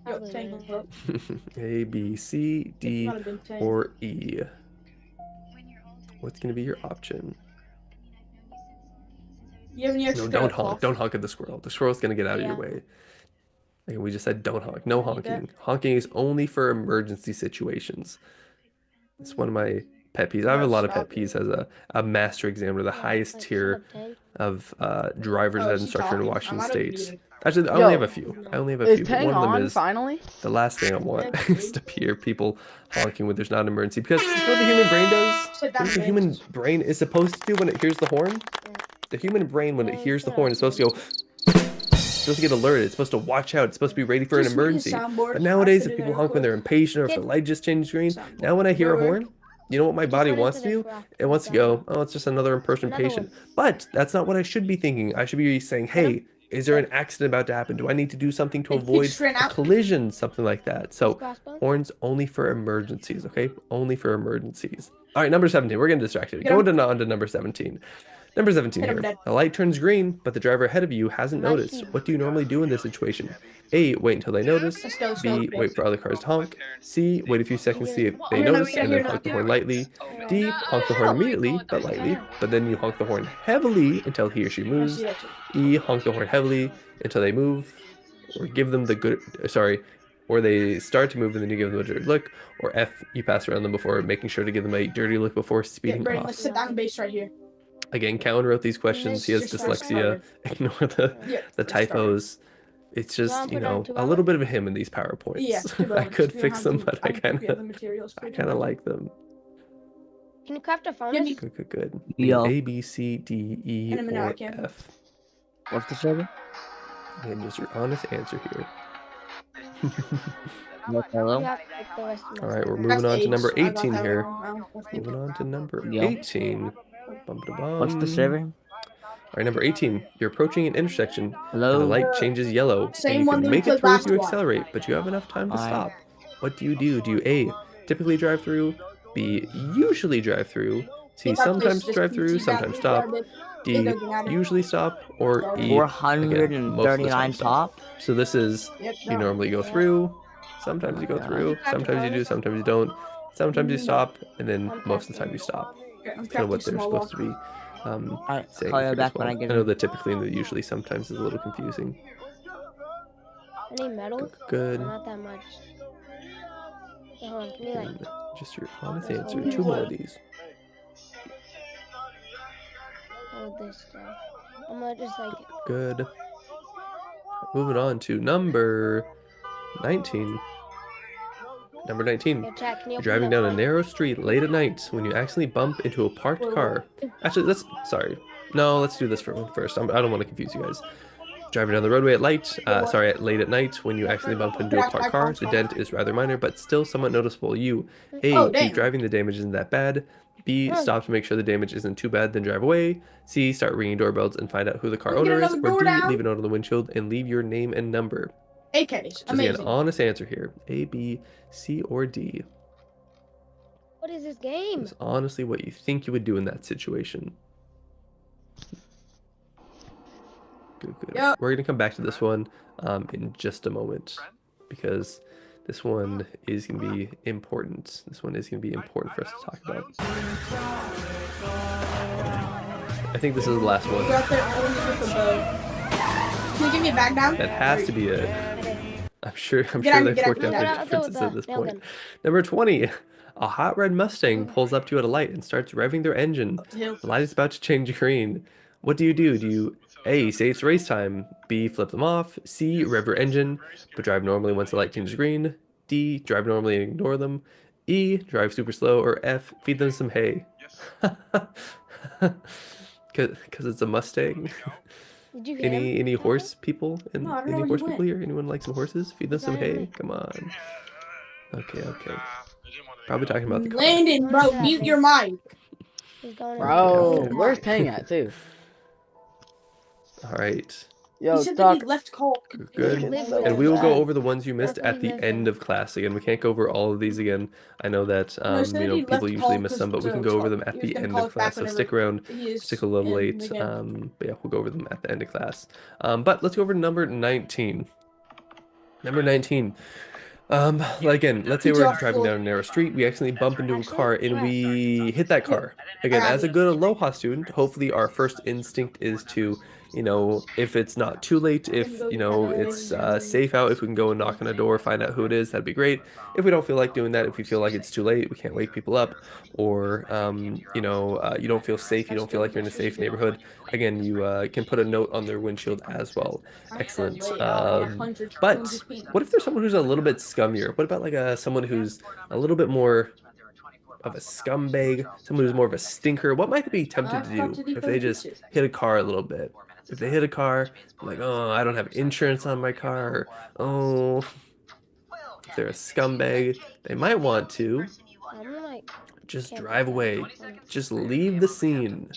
Yo, Probably tangle it. up. A, B, C, D, not a big tank. or E? What's going to be your option? You have any No, extra don't honk. cloth? Don't honk at the squirrel. The squirrel's going to get out of your Yeah. way. Like we just said, don't honk. No I need that. honking. Honking is only for emergency situations. It's one of my pet peeves. I have a lot of pet peeves as a master examiner, the highest Like, tier shut up, Tank. of driver's Oh, ed is he instructor in talking? I Washington might have State. muted. Actually, I Yo, only have a few. I only have a Is few. But Tang one of them on is finally? the last thing I want is to hear people honking when there's not an emergency. Because you know what the human brain does? Sit You know down, what the man. human brain is supposed to do when it hears the horn? The human brain, when it hears the horn, is supposed to go. It's supposed to get alerted. It's supposed to watch out. It's supposed to be ready for an Just make a emergency. soundboard. But nowadays, I'll if put it people in honk when they're impatient or if the light just changed green, Soundboard. now when I hear a Wait, wait. horn, you know what my body put it wants to into do? this rock. It wants to go, oh, it's just another person Another patient. But that's not what I should be thinking. I should be saying, hey, is there an accident about to happen? Do I need to do something to And avoid just ran a out. collision? Something like that. So Crossbow? horns only for emergencies, okay? Only for emergencies. All right, number 17. We're getting distracted. Get Going on to number 17. Number 17 Hit him here. dead. The light turns green, but the driver ahead of you hasn't noticed. What do you normally do in this situation? A, wait until they notice. Let's go, B, wait for other cars to honk. C, wait a few seconds to see if they Here, no, notice here, and here, then no. honk the horn lightly. D, honk the horn immediately, but lightly. But then you honk the horn heavily until he or she moves. E, honk the horn heavily until they move. Or give them the good, or they start to move and then you give them a dirty look. Or F, you pass around them before making sure to give them a dirty look before Yeah, speeding Brayden, off. let's sit down base right here. Again, Callan wrote these questions. He has Just dyslexia. Ignore the Yeah, typos. It's just, Well, you put on know, 2 a little bit of him in these PowerPoints. Yeah, I could fix them, but I kind of like them. Can you craft a phone? Good. Yo. A, B, C, D, E, In a minute, I or can. F. What's the server? And just your honest answer here. Hello? You have to pick the rest of All my right, we're stuff. moving on to That's number H. I got 18 that here. wrong. Moving on to number Yo. 18. Bum-ba-da-bum. What's the server? All right, number 18. You're approaching an intersection, Hello? and the light changes yellow. Same and you one can that we make it played through if last you one. accelerate, but you have enough time to Alright. stop. What do? Do you A, typically drive through? B, usually drive through? C, If I sometimes place drive this through, PC sometimes back stop? there, D, it doesn't matter. usually stop? Or E, again, most of the 439 time stop. pop? So this is, Yep, you no. normally go through, sometimes you go through, sometimes you do, sometimes you don't, sometimes you stop, and then most of the time you stop. Okay, I'm That's kind of what crafting they're small supposed to wall. be Alright, saying call you here as back when well. I get I know in. that typically and the usually sometimes is a little confusing. Any metal? Good. Not that much. Okay, hold on. Can you like? And just your honest There's answer. only 2 more one. of these. Hold this stuff. I'm gonna just like. Good. Moving on to number 19. Number 19. Yo, chat, can you You're open driving the down a phone? narrow street late at night when you accidentally bump into a parked car. Actually, let's do this first. I don't want to confuse you guys. Driving down the roadway at late at night when you accidentally bump into a parked car. The dent is rather minor, but still somewhat noticeable. You A, Oh, keep dang. driving, the damage isn't that bad. B, stop to make sure the damage isn't too bad, then drive away. C, start ringing doorbells and find out who the car Can we get owner is. another Or door D, down? leave a note on the windshield and leave your name and number. AKs, Just again, amazing. honest answer here. A, B, C, or D. What is this game? Is honestly what you think you would do in that situation. Good. Yep. We're gonna come back to this one in just a moment because this one is gonna be important. This one is gonna be important for us to talk about. I think this is the last one. Go out there, everyone's with a bow. Can you give me a bag down? That has to be it. I'm sure Get out, they've get out, worked get out out. the I'll go with differences at the this nail point. gun. Number 20. A hot red Mustang pulls up to you at a light and starts revving their engine. hill. The light is about to change green. What do? Do you A, say it's race time, B, flip them off, C, rev your engine, but drive normally once the light changes green, D, drive normally and ignore them, E, drive super slow, or F, feed them some hay? Because it's a Mustang. Did you hear him? Any horse people? No, I don't know Any where horse he people went. here? Anyone like some horses? Feed them some Sorry, hay? me. Come on. Okay. Probably talking about the car. Landon, bro, mute your mic. He's going Bro, Okay. where's Pang at too? All right. Yo, He said that Doc. he left call. Good. Live And we will go with over the ones you missed at the end of class. Again, we can't go over all of these again. I know that No, so he people left usually call miss some, 'cause but we can to go over talk. them at He was the gonna end call of us back class. So whenever stick around. he is Stick a little in late. the game. But yeah, we'll go over them at the end of class. But let's go over to number 19. Number 19. Again, let's say Good we're job, driving Flo. down a narrow street. We accidentally bump into a car and we hit that car. Again, as a good Aloha student, hopefully our first instinct is to, if it's not too late, if, it's safe out, if we can go and knock on a door, find out who it is, that'd be great. If we don't feel like doing that, if we feel like it's too late, we can't wake people up, or, you don't feel safe, you don't feel like you're in a safe neighborhood, again, you can put a note on their windshield as well. Excellent. But what if there's someone who's a little bit scummier? What about like someone who's a little bit more of a scumbag, someone who's more of a stinker? What might they be tempted to do if they just hit a car a little bit? If they hit a car, like, oh, I don't have insurance on my car, or, oh, if they're a scumbag, they might want to I'm like, just drive away, just leave the scene.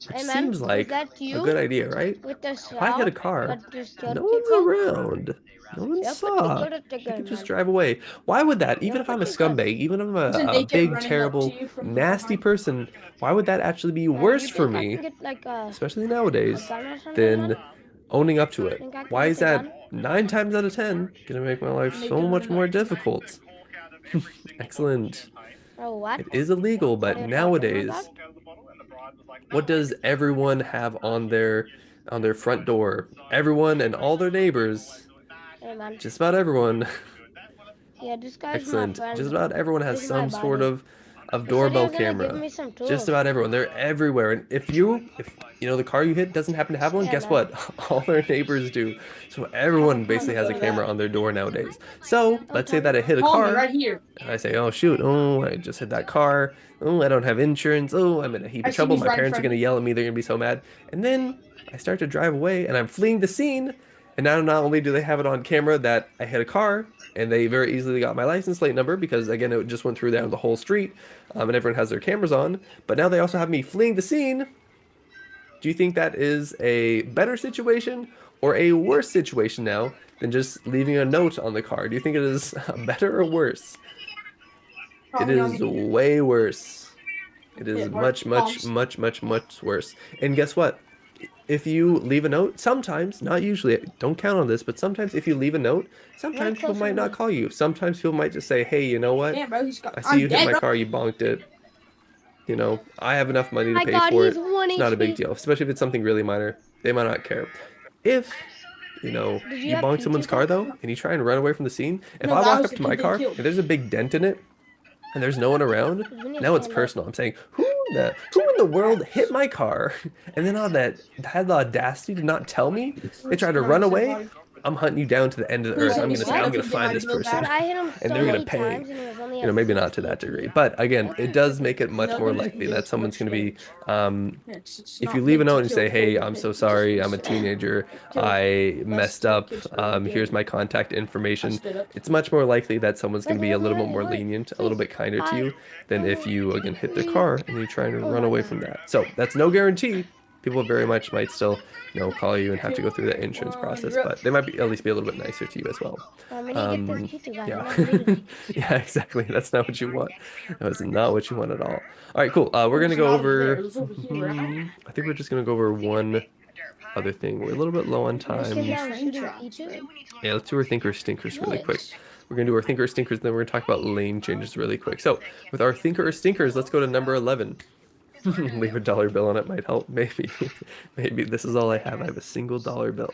Which Hey, man, seems was like that a you? good idea, right? With the If I hit a car, that just killed no one's people? around. No one You're saw. pretty good at the I game, could just man. drive away. Why would that? Even if I'm a pretty good. scumbag, even if I'm Isn't a naked big, running up terrible, to you from nasty behind? person, why would that actually be Man, worse you for think I me, can get, like, a especially nowadays, gun or something, than man? owning up to it? Think I can Why get is the that gun? 9 times out of 10 gonna make my life so Naked much running more up to you. difficult? Excellent. Oh, what? It is illegal, What but are you talking nowadays, about? what does everyone have on their front door? Everyone and all their neighbors, Hey, man. just about everyone. Yeah, this guy's Excellent. my friend. Just about everyone has This is my some sort buddy. of He said he doorbell was gonna give camera. me some Just tools. about everyone. They're everywhere. And if you know the car you hit doesn't happen to have one, Yeah, guess man. what? All their neighbors do. So everyone basically has a camera on their door nowadays. So let's say that I hit a Call me car right here. and I say, oh shoot, oh I just hit that car. Oh, I don't have insurance. Oh, I'm in a heap I of see trouble. he's My right in parents are front of gonna me. yell at me. They're gonna be so mad. And then I start to drive away and I'm fleeing the scene. And now not only do they have it on camera that I hit a car, and they very easily got my license plate number because again it just went through down the whole street, and everyone has their cameras on. But now they also have me fleeing the scene. Do you think that is a better situation or a worse situation now than just leaving a note on the car? Do you think it is better or worse? It is way worse. It is much worse. And guess what? If you leave a note, sometimes, not usually, don't count on this, but sometimes if you leave a note, sometimes people might not call you. Sometimes people might just say, hey, you know what? Damn, bro, he's got. I see you hit my car, you bonked it. You know, I have enough money to My pay God, for it. he's 1 It's not a big HP. deal, especially if it's something really minor. They might not care. If, you know, Did you you have bonk pizza someone's car there? though, and you try and run away from the scene, if No, I that walk was up the to my kid they car, killed. and there's a big dent in it, and there's no one around, When you now it's stand up. personal. I'm saying, who in the world hit my car? And then on that had the audacity to not tell me? They tried to run away. I'm hunting you down to the end of the earth. I'm gonna say, I'm gonna find this person, But I hit him and so they're gonna many pay. times and it was only You know, maybe not to that degree, but again, it does make it much more likely that someone's gonna be, if you leave a note and say, hey, I'm so sorry, I'm a teenager, I messed up, here's my contact information, it's much more likely that someone's gonna be a little bit more lenient, a little bit kinder to you, than if you, again, hit their car and you try and run away from that. So, that's no guarantee. People very much might still, you know, call you and have to go through that insurance process, but they might be at least be a little bit nicer to you as well. Yeah, yeah, exactly. That's not what you want. That was not what you want at all. All right, cool. We're gonna go over. I think we're just gonna go over one other thing. We're a little bit low on time. Yeah, let's do our thinker stinkers really quick. We're gonna do our thinker stinkers, then we're gonna talk about lane changes really quick. So, with our thinker stinkers, let's go to number 11. Leave a dollar bill on it might help. Maybe. Maybe this is all I have. I have a single dollar bill.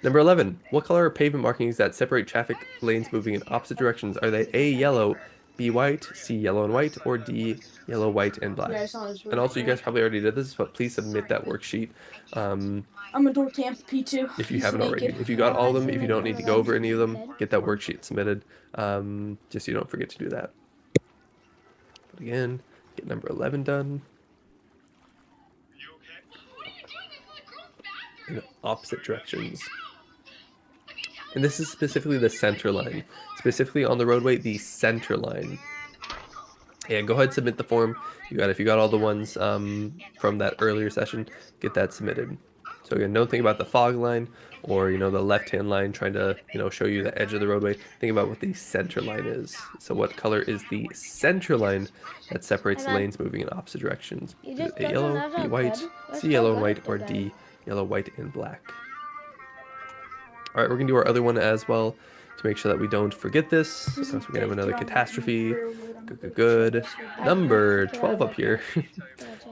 Number 11. What color are pavement markings that separate traffic lanes moving in opposite directions? Are they A, yellow, B, white, C, yellow and white, or D, yellow, white, and black? And also, you guys probably already did this, but please submit that worksheet. I'm a door tamp P2. If you haven't already. If you got all of them, if you don't need to go over any of them, get that worksheet submitted. Just so you don't forget to do that. But again, get number 11 done. In opposite directions. And this is specifically the center line. Specifically on the roadway, the center line. Yeah, go ahead and submit the form. If you got all the ones from that earlier session, get that submitted. So again, don't think about the fog line or, you know, the left-hand line trying to, you know, show you the edge of the roadway. Think about what the center line is. So what color is the center line that separates the lanes moving in opposite directions? Is it A, yellow, B, white, C, yellow and white, or D, yellow, white, and black? All right, we're gonna do our other one as well to make sure that we don't forget this. So we're gonna have another catastrophe. Good. Number 12 up here.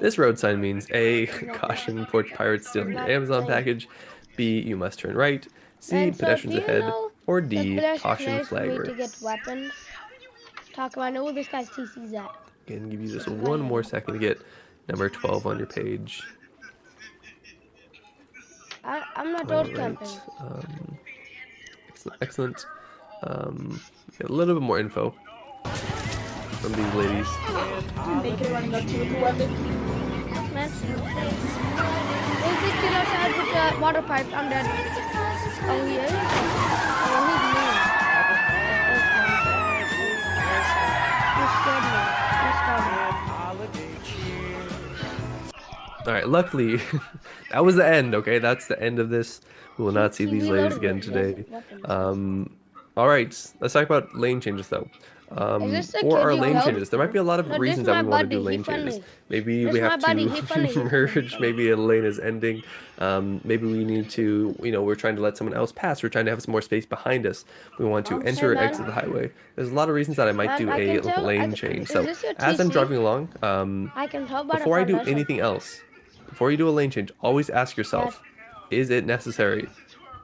This road sign means A, caution, porch pirates stealing your Amazon package. B, you must turn right. C, pedestrians ahead. Or D, caution, flag to get weapons. Taco, I know where this guy's TC's at. Again, give you just one more second to get number 12 on your page. I'm not road camping. Excellent. Get a little bit more info from these ladies. Naked running up to you with a weapon. Man. There's this kid outside with the water pipe. I'm dead. Oh, he is? Oh, he's mean. You scared me. You scared me. All right, luckily, that was the end. Okay, that's the end of this. We will not see He these ladies reloaded again it. today. Weapons. All right, let's talk about lane changes though. Is this the For kid our you lane killed? changes, there might be a lot of No, this reasons is that my we want to do buddy. He lane changes. funny. Maybe This we is my have buddy. to He funny. He funny. merge. Maybe a lane is ending. Maybe we need to, we're trying to let someone else pass. We're trying to have some more space behind us. We want to enter or man. exit the highway. There's a lot of reasons that I might Man, do I a can tell- lane I- change. is So this your as I'm TC? driving along, I can tell by the before I do foundation. anything else, before you do a lane change, always ask yourself, is it necessary?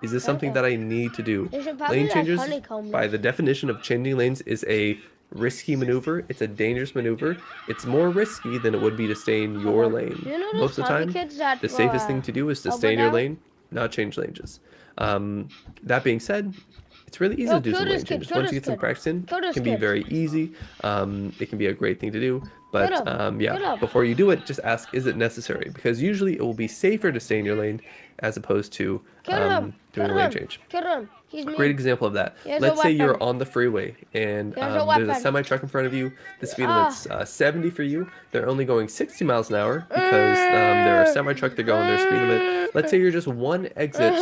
Is this something that I need to do? They should probably, Lane like, changes, honeycomb by this. the definition of changing lanes, is a risky maneuver. It's a dangerous maneuver. It's more risky than it would be to stay in your lane. You know those Most of the zombie time, kids that the safest were, thing to do is to over stay in your there? lane, not change lanes. That being said, it's really easy Yo, to do kill some this lane kid, changes. kill Once this you get some kid. practice in, Kill it this can be kid. very easy. It can be a great thing to do. But Kill him. Kill yeah, him. before you do it, just ask, is it necessary? Because usually it will be safer to stay in your lane as opposed to Kill him. doing Kill a lane him. change. Kill him. He's mean. Great example of that. Here's a Let's say you're weapon. on the freeway and Here's a there's a weapon. semi-truck in front of you. The speed limit's 70 for you. They're only going 60 miles an hour because they're a semi-truck. They're going their speed limit. Let's say you're just one exit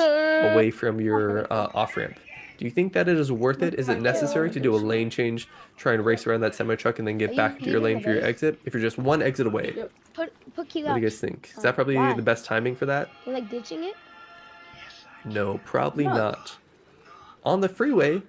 away from your off-ramp. Do you think that it is worth it? Is it necessary to do a lane change, try and race around that semi-truck, and then get back into your lane for your exit? If you're just one exit away, Put key what do you guys think? Is that probably Why? the best timing for that? You're like ditching it? No, probably not. On the freeway,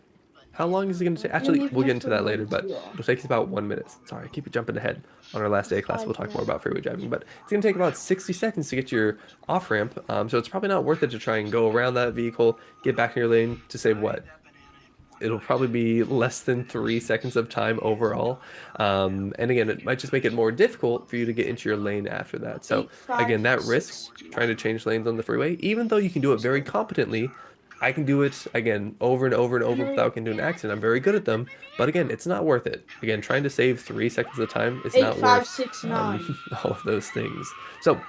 how long is it going to take? Actually, we'll get into that later, but it'll take us about 1 minute. Sorry, I keep jumping ahead. On our last day of class, we'll talk more about freeway driving, but it's going to take about 60 seconds to get to your off-ramp, so it's probably not worth it to try and go around that vehicle, get back in your lane to save what? It'll probably be less than 3 seconds of time overall. And again, it might just make it more difficult for you to get into your lane after that. So again, that risk, trying to change lanes on the freeway, even though you can do it very competently, I can do it, again, over and over and over without getting into an accident. I'm very good at them. But again, it's not worth it. Again, trying to save 3 seconds of time is not worth 8569. all of those things. So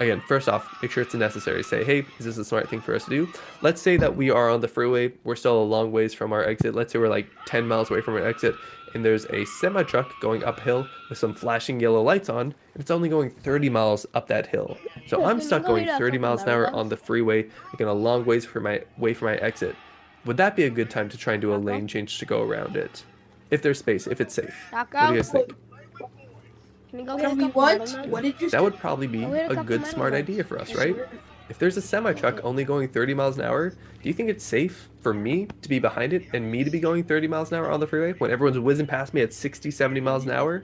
again, first off, make sure it's necessary. Say, hey, is this a smart thing for us to do? Let's say that we are on the freeway. We're still a long ways from our exit. Let's say we're like 10 miles away from our exit, and there's a semi-truck going uphill with some flashing yellow lights on, and it's only going 30 miles up that hill. So I'm stuck going 30 miles an hour on the freeway, again, a long ways from my exit. Would that be a good time to try and do a lane change to go around it? If there's space, if it's safe. What do you guys think? Can you go get a Can we couple what? watermelons? What did you say? That would probably be Oh, we had a a couple good smart watermelons. idea for us, right? If there's a semi-truck only going 30 miles an hour, do you think it's safe for me to be behind it and me to be going 30 miles an hour on the freeway when everyone's whizzing past me at 60, 70 miles an hour?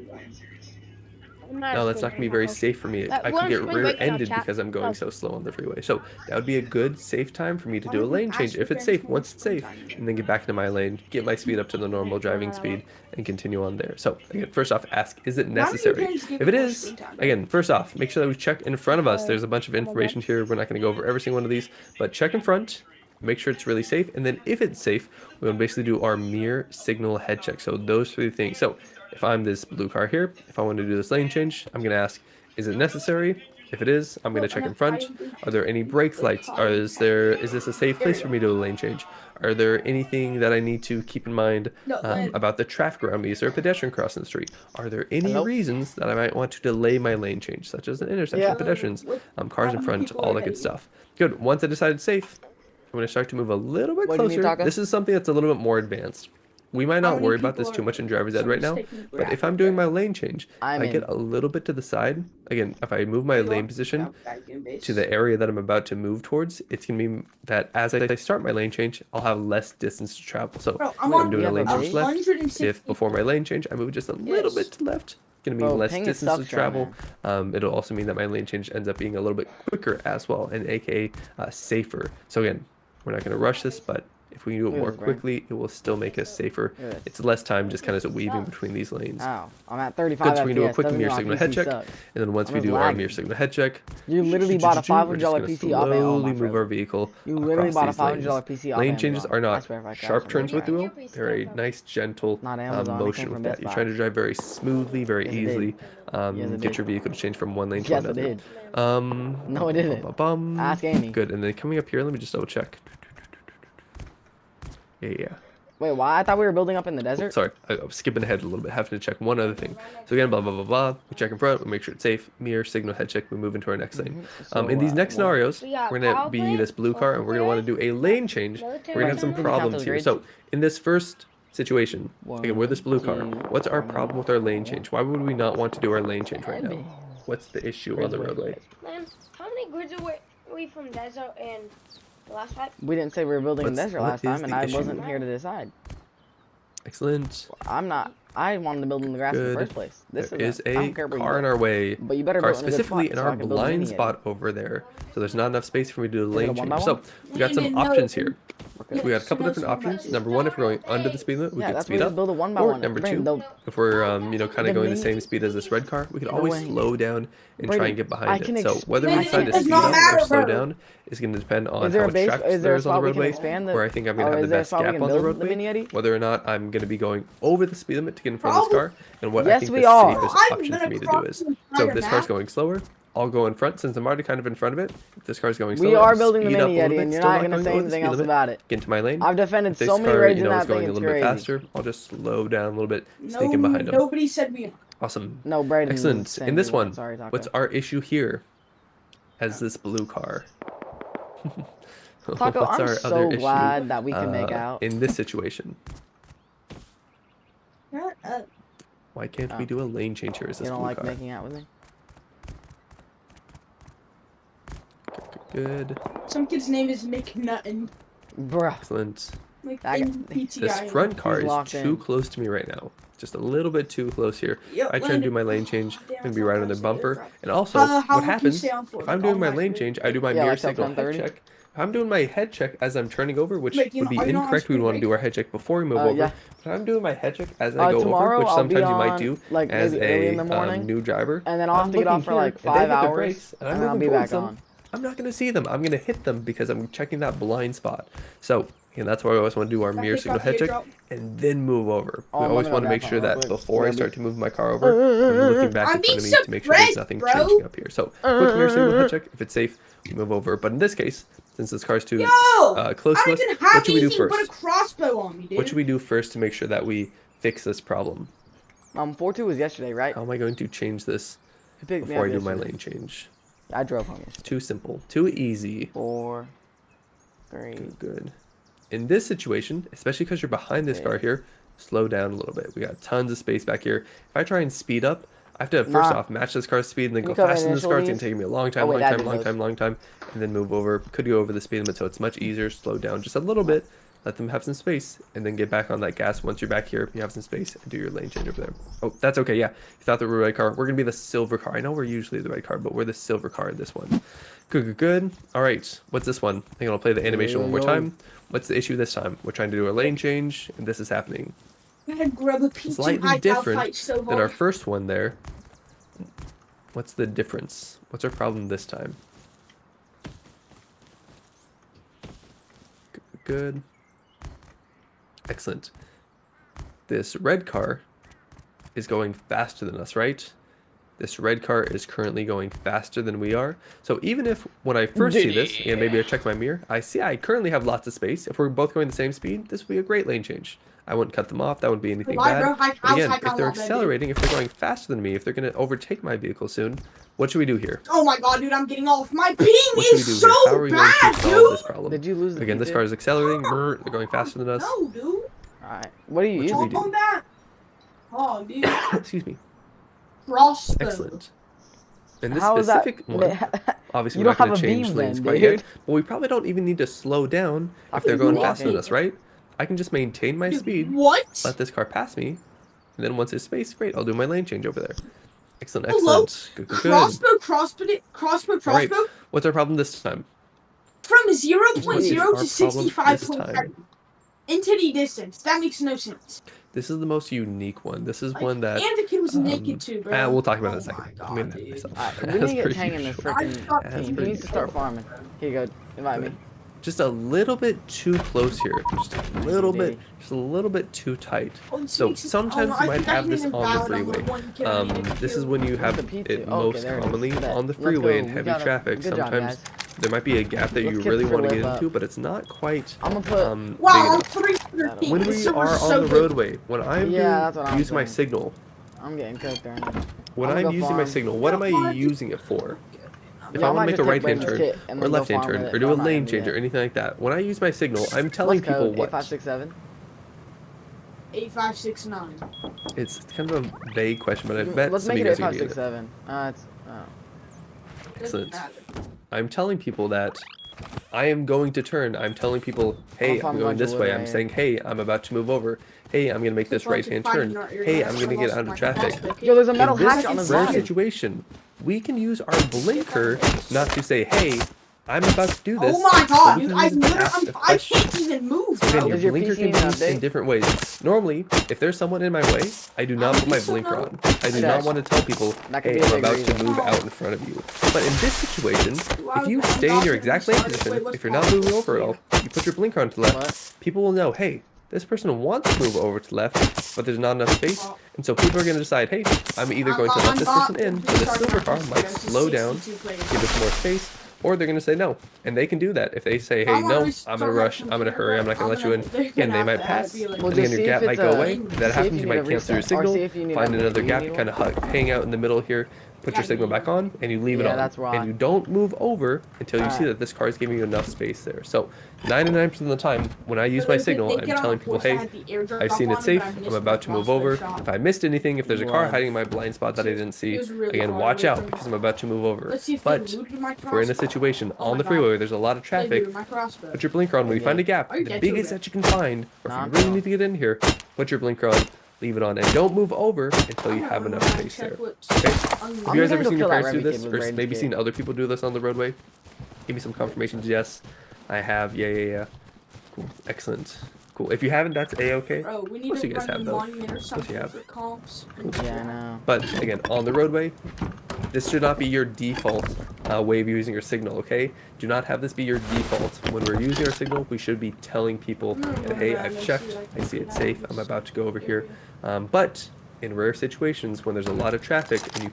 No, that's not going to be very safe for me. I could get rear-ended because I'm going so slow on the freeway. So that would be a good, safe time for me to do a lane change if it's safe, once it's safe, and then get back into my lane, get my speed up to the normal driving speed, and continue on there. So again, first off, ask, is it necessary? If it is, again, first off, make sure that we check in front of us. There's a bunch of information here. We're not going to go over every single one of these, but check in front. Make sure it's really safe, and then if it's safe, we'll basically do our mirror signal head check. So those 3 things. So if I'm this blue car here, if I want to do this lane change, I'm going to ask, is it necessary? If it is, I'm going to check in front. Are there any brake lights? Is this a safe place for me to do a lane change? Are there anything that I need to keep in mind about the traffic around me? Is there a pedestrian crossing the street? Are there any reasons that I might want to delay my lane change, such as an intersection, pedestrians, cars in front, all that good stuff? Good. Once I decide safe, I'm going to start to move a little bit closer. This is something that's a little bit more advanced. We might not worry about this too much in driver's ed right now, but if I'm doing my lane change, I get a little bit to the side. Again, if I move my lane position to the area that I'm about to move towards, it's going to be that as I start my lane change, I'll have less distance to travel. So if I'm doing a lane change left, if before my lane change, I move just a little bit to the left, it's going to mean less distance to travel. It'll also mean that my lane change ends up being a little bit quicker as well, and aka safer. So again, we're not going to rush this, but if we do it more quickly, it will still make us safer. It's less time just kind of weaving between these lanes. Oh, I'm at 35 Good, so we can do a FPS, quick doesn't mirror mean signal my head PC check, sucks. and then once we I'm do our lagging. mirror signal head check, You literally bought a $500 we're just gonna PC off Amazon, slowly my move friend. our vehicle You literally across bought a these $500 lanes. PC off Lane Amazon. changes are I not swear if I crash, sharp I'm turns with the gonna wheel. They're a nice, gentle Not Amazon, it motion came with from that. Best You're Buy. trying to drive very smoothly, very Yes, it did. easily. Yes, it Get did. your vehicle to change from one lane to Yes, it another. did. No, it didn't. Ask Amy. Good, and then coming up here, let me just double check. Yeah. Wait, why? I thought we were building up in the desert. Sorry, I was skipping ahead a little bit. Having to check one other thing. So again, blah blah blah blah. We check in front. We make sure it's safe. Mirror, signal, head check. We move into our next lane. In these next scenarios, we're gonna be this blue car, and we're gonna want to do a lane change. We're gonna have some problems here. So in this first situation, again, we're this blue car. What's our problem with our lane change? Why would we not want to do our lane change right now? What's the issue on the roadway? Man, how many grids are we from desert and the last fight? We didn't say we were building in the desert last time, and I wasn't here here to decide. Excellent. I wanted to build in the grass in the first place. This is a car in our way. But you better car build in a good specifically spot in so our I can build a blind mini spot over there. So there's not enough space for me to do the lane one change. by So one? we got some options here. We got a couple different options. Number one, if we're going under the speed limit, we could speed up. Build it one by Or one. number Brandon, two, if we're kind of going the same speed as this red car, we could always slow down and try and get behind it. So whether we decide to speed up or slow down is going to depend on how much traffic there is on the roadway. Where I think I'm going to have the best gap on the roadway. Whether or not I'm going to be going over the speed limit to get in front of this car, and what I think the safest option for me to do is. So if this car's going slower, I'll go in front since I'm already kind of in front of it. If this car's going slower, we are building the speed up mini a little Yeti, bit, and you're still not going to say over the anything speed else limit, about it. get into my lane. I've defended If this so many car, raids in that is going thing, a it's little bit crazy. faster, I'll just slow down a little bit, sneak in behind him. Nobody said we. Awesome. No, Brayden. Excellent. In this one, Sorry, Taco. what's our issue here? As this blue car. Taco, what's I'm our so other glad issue, that we can make out. in this situation? Shut up. Why can't we do a lane change here as You this don't blue like car? making out with me? Good. Some kid's name is McNutton. Bruh. Excellent. Like This front car is too close to me right now. Just a little bit too close here. Yep, I try and do my lane change. I'm going to be right on the bumper. And also, what happens, if I'm doing my lane change, I do my mirror signal head check. If I'm doing my head check as I'm turning over, which would be incorrect, we would want to do our head check before we move over. Yeah. But I'm doing my head check as I go over, which sometimes you might do as a new driver. And then I'll have to get off for like 5 hours, and then I'll be back on. I'm not going to see them. I'm going to hit them because I'm checking that blind spot. So, that's why I always want to do our mirror signal head check and then move over. We always want to make sure that before I start to move my car over, I'm looking back in front of me to make sure there's nothing changing up here. So, quick mirror signal head check. If it's safe, we move over. But in this case, since this car's too close to us, what should we do first? Put a crossbow on me, dude. What should we do first to make sure that we fix this problem? 4-2 was yesterday, right? How am I going to change this before I do my lane change? I drove home yesterday. It's too simple. Too easy. 4, 3. Good. In this situation, especially because you're behind this car here, slow down a little bit. We got tons of space back here. If I try and speed up, I have to first off match this car's speed and then go faster than this car. It's gonna take me a long time, and then move over. Could go over the speed limit, so it's much easier. Slow down just a little bit. Let them have some space, and then get back on that gas. Once you're back here, you have some space, and do your lane change over there. Oh, that's okay. Yeah, you thought the red car. We're gonna be the silver car. I know we're usually the red car, but we're the silver car in this one. Good. All right. What's this one? I think I'll play the animation one more time. What's the issue this time? We're trying to do a lane change, and this is happening. Slightly different than our first one there. What's the difference? What's our problem this time? Good. Excellent. This red car is going faster than us, right? This red car is currently going faster than we are. So even if when I first see this, and maybe I check my mirror, I see I currently have lots of space. If we're both going the same speed, this would be a great lane change. I wouldn't cut them off. That wouldn't be anything bad. But again, if they're accelerating, if they're going faster than me, if they're going to overtake my vehicle soon, what should we do here? Oh my god, dude, I'm getting off. My ping is so How are we going to solve this problem? Did you lose the Again, this car is accelerating. They're going faster than us. No, dude. Alright. What do you use? On that. Oh, dude. Excuse me. Crossbow. Excellent. In this specific one, obviously you we're not don't going to have a change beam lanes then, quite dude. yet, but we probably don't even need to slow down if they're going faster than us, right? I can just maintain my speed, let this car pass me, and then once there's space, great, I'll do my lane change over there. Excellent, excellent. Good. Crossbow. All right, what's our problem this time? From 0.0 to 65.7. Infinity distance. That makes no sense. This is the most unique one. This is one that... And the kid was naked too, bro. We'll talk about it in a second. I'm going to myself. We need to get Tang in this freaking team. He needs to start farming. Here you go. Invite me. Just a little bit too close here. Just a little bit too tight. So sometimes you might have this on the freeway. This is when you have it most commonly on the freeway in heavy traffic. Sometimes there might be a gap that you really want to get into, but it's not quite wow, I'm 3 that'll When work. we are on the roadway, when I'm Yeah, that's what I'm using my saying. signal, I'm getting cooked right now. when I'm I'm gonna go using my farm. signal, what am I using it for? If Yeah, I I want might to make a just take right-hand Brayden's turn kit and or then go left-hand farm turn with or it, do but a I'm not lane gonna do change or that. anything like that, when I use my signal, I'm telling What's people code? what. 8567? 8569. It's kind of a vague question, but I bet Let's some make of it you guys are gonna get it. 8567. It's Excellent. I'm telling people that I am going to turn. I'm telling people, hey, I'm going this way. I'm saying, hey, I'm about to move over. Hey, I'm going to make this right-hand turn. Hey, I'm going to get out of traffic. Yo, there's a metal In hatch on this the rare side. situation, we can use our blinker not to say, hey, I'm about to do this. Oh my but god, we dude, can use it to ask a I question. can't even move, So again, bro. your Does your blinker PC can be need an used in update? different ways. Normally, if there's someone in my way, I do not put my blinker on. I do not want to tell people, That could hey, be a I'm big about to reason. move out in front of you. But in this situation, if you stay in your exact lane position, if you're not moving over at all, you put your blinker on to the left, people will know, hey, this person wants to move over to the left, but there's not enough space. And so people are going to decide, hey, I'm either going to let this person in, so this silver car might slow down, give us more space, or they're going to say no. And they can do that. If they say, hey, no, I'm going to rush, I'm going to hurry, I'm not going to let you in, again, they might pass. And again, your gap might go away. If that happens, you might cancel your signal, find another gap, kind of hang out in the middle here, put your signal back on, and you leave it on. that's right. And you don't move over until you see that this car is giving you enough space there. So 99% of the time, when I use my signal, I'm telling people, hey, I've seen it safe, I'm about to move over. If I missed anything, if there's a car hiding in my blind spot that I didn't see, again, watch out because I'm about to move over. But if we're in a situation on the freeway where there's a lot of traffic, put your blinker on. When you find a gap, the biggest that you can find, or if you really need to get in here, put your blinker on. Leave it on and don't move over until you have enough space there. Okay? Have you guys ever seen your parents do this, or maybe seen other people do this on the roadway? Give me some confirmations. Yes, I have. Yeah. Cool. Excellent. Cool. If you haven't, that's a-okay. Bro, we need Most to of you guys have run though. monument or Most you something have. for comps. Yeah, I know. But again, on the roadway, this should not be your default way of using your signal, okay? Do not have this be your default. When we're using our signal, we should be telling people, that, hey, I've checked, I see it safe, I'm about to go over here. But in rare situations, when there's a lot of traffic and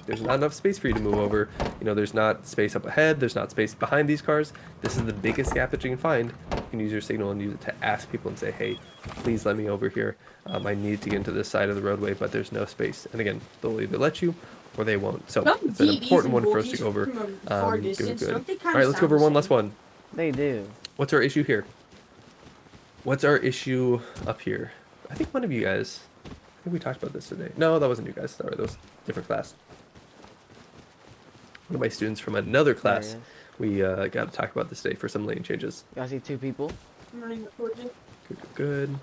there's not enough space for you to move over, there's not space up ahead, there's not space behind these cars, this is the biggest gap that you can find. You can use your signal and use it to ask people and say, hey, please let me over here. I need to get into this side of the roadway, but there's no space. And again, they'll either let you or they won't. So it's an important one for us to go over. Good. All right, let's go over one last one. They do. What's our issue here? What's our issue up here? I think one of you guys, I think we talked about this today. No, that wasn't you guys. Sorry, that was a different class. One of my students from another class, we got to talk about this today for some lane changes. You guys see two people? I'm running towards it. Good.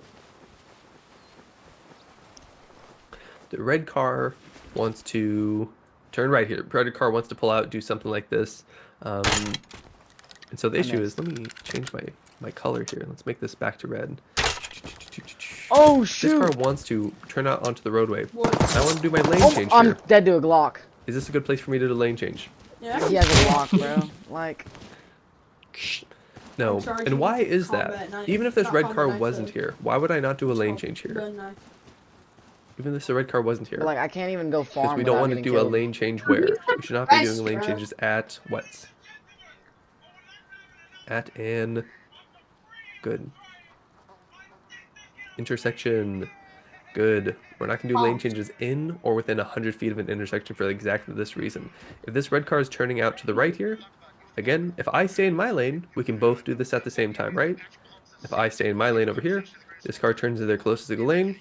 The red car wants to turn right here. Red car wants to pull out, do something like this. And so the issue is, let me change my color here. Let's make this back to red. Oh, shoot! This car wants to turn out onto the roadway. I want to do my lane change I'm here. dead to a Glock. Is this a good place for me to do a lane change? Yeah. He has a Glock, bro. Like... No. And why is that? Even if this red car wasn't here, why would I not do a lane change here? Even if the red car wasn't here. Like, I can't even go farm. Because we don't want to do a lane change where? We should not be doing lane changes at what? At an... Good. Intersection. Good. We're not going to do lane changes in or within 100 feet of an intersection for exactly this reason. If this red car is turning out to the right here, again, if I stay in my lane, we can both do this at the same time, right? If I stay in my lane over here, this car turns to their closest to the lane,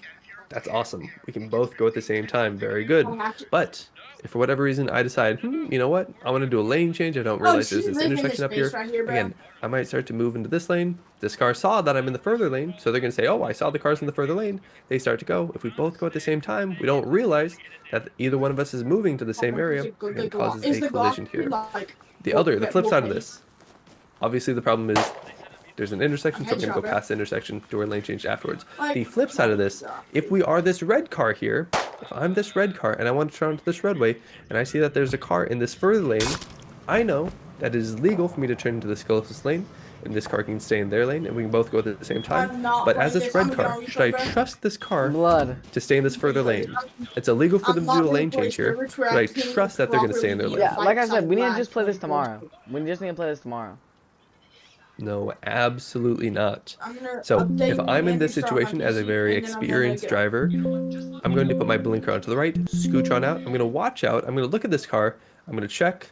that's awesome. We can both go at the same time. Very good. But if for whatever reason I decide, you know what? I want to do a lane change. I don't realize there's this intersection up here. Again, I might start to move into this lane. This car saw that I'm in the further lane, so they're going to say, oh, I saw the cars in the further lane. They start to go. If we both go at the same time, we don't realize that either one of us is moving to the same area, and it causes a collision here. The flip side of this, obviously the problem is there's an intersection, so we're going to go past the intersection, do our lane change afterwards. The flip side of this, if we are this red car here, if I'm this red car and I want to turn onto this roadway, and I see that there's a car in this further lane, I know that it is legal for me to turn into this closest lane, and this car can stay in their lane, and we can both go at the same time. But as this red car, should I trust this car to stay in this further lane? It's illegal for them to do a lane change here, but I trust that they're going to stay in their lane. Yeah, like I said, we need to just play this tomorrow. We just need to play this tomorrow. No, absolutely not. I'm gonna So update if I'm in and this restart my situation as a PC, very and then I'm gonna experienced get driver, I'm going to put my blinker onto the right, scooch on out. I'm going to watch out. I'm going to look at this car. I'm going to check.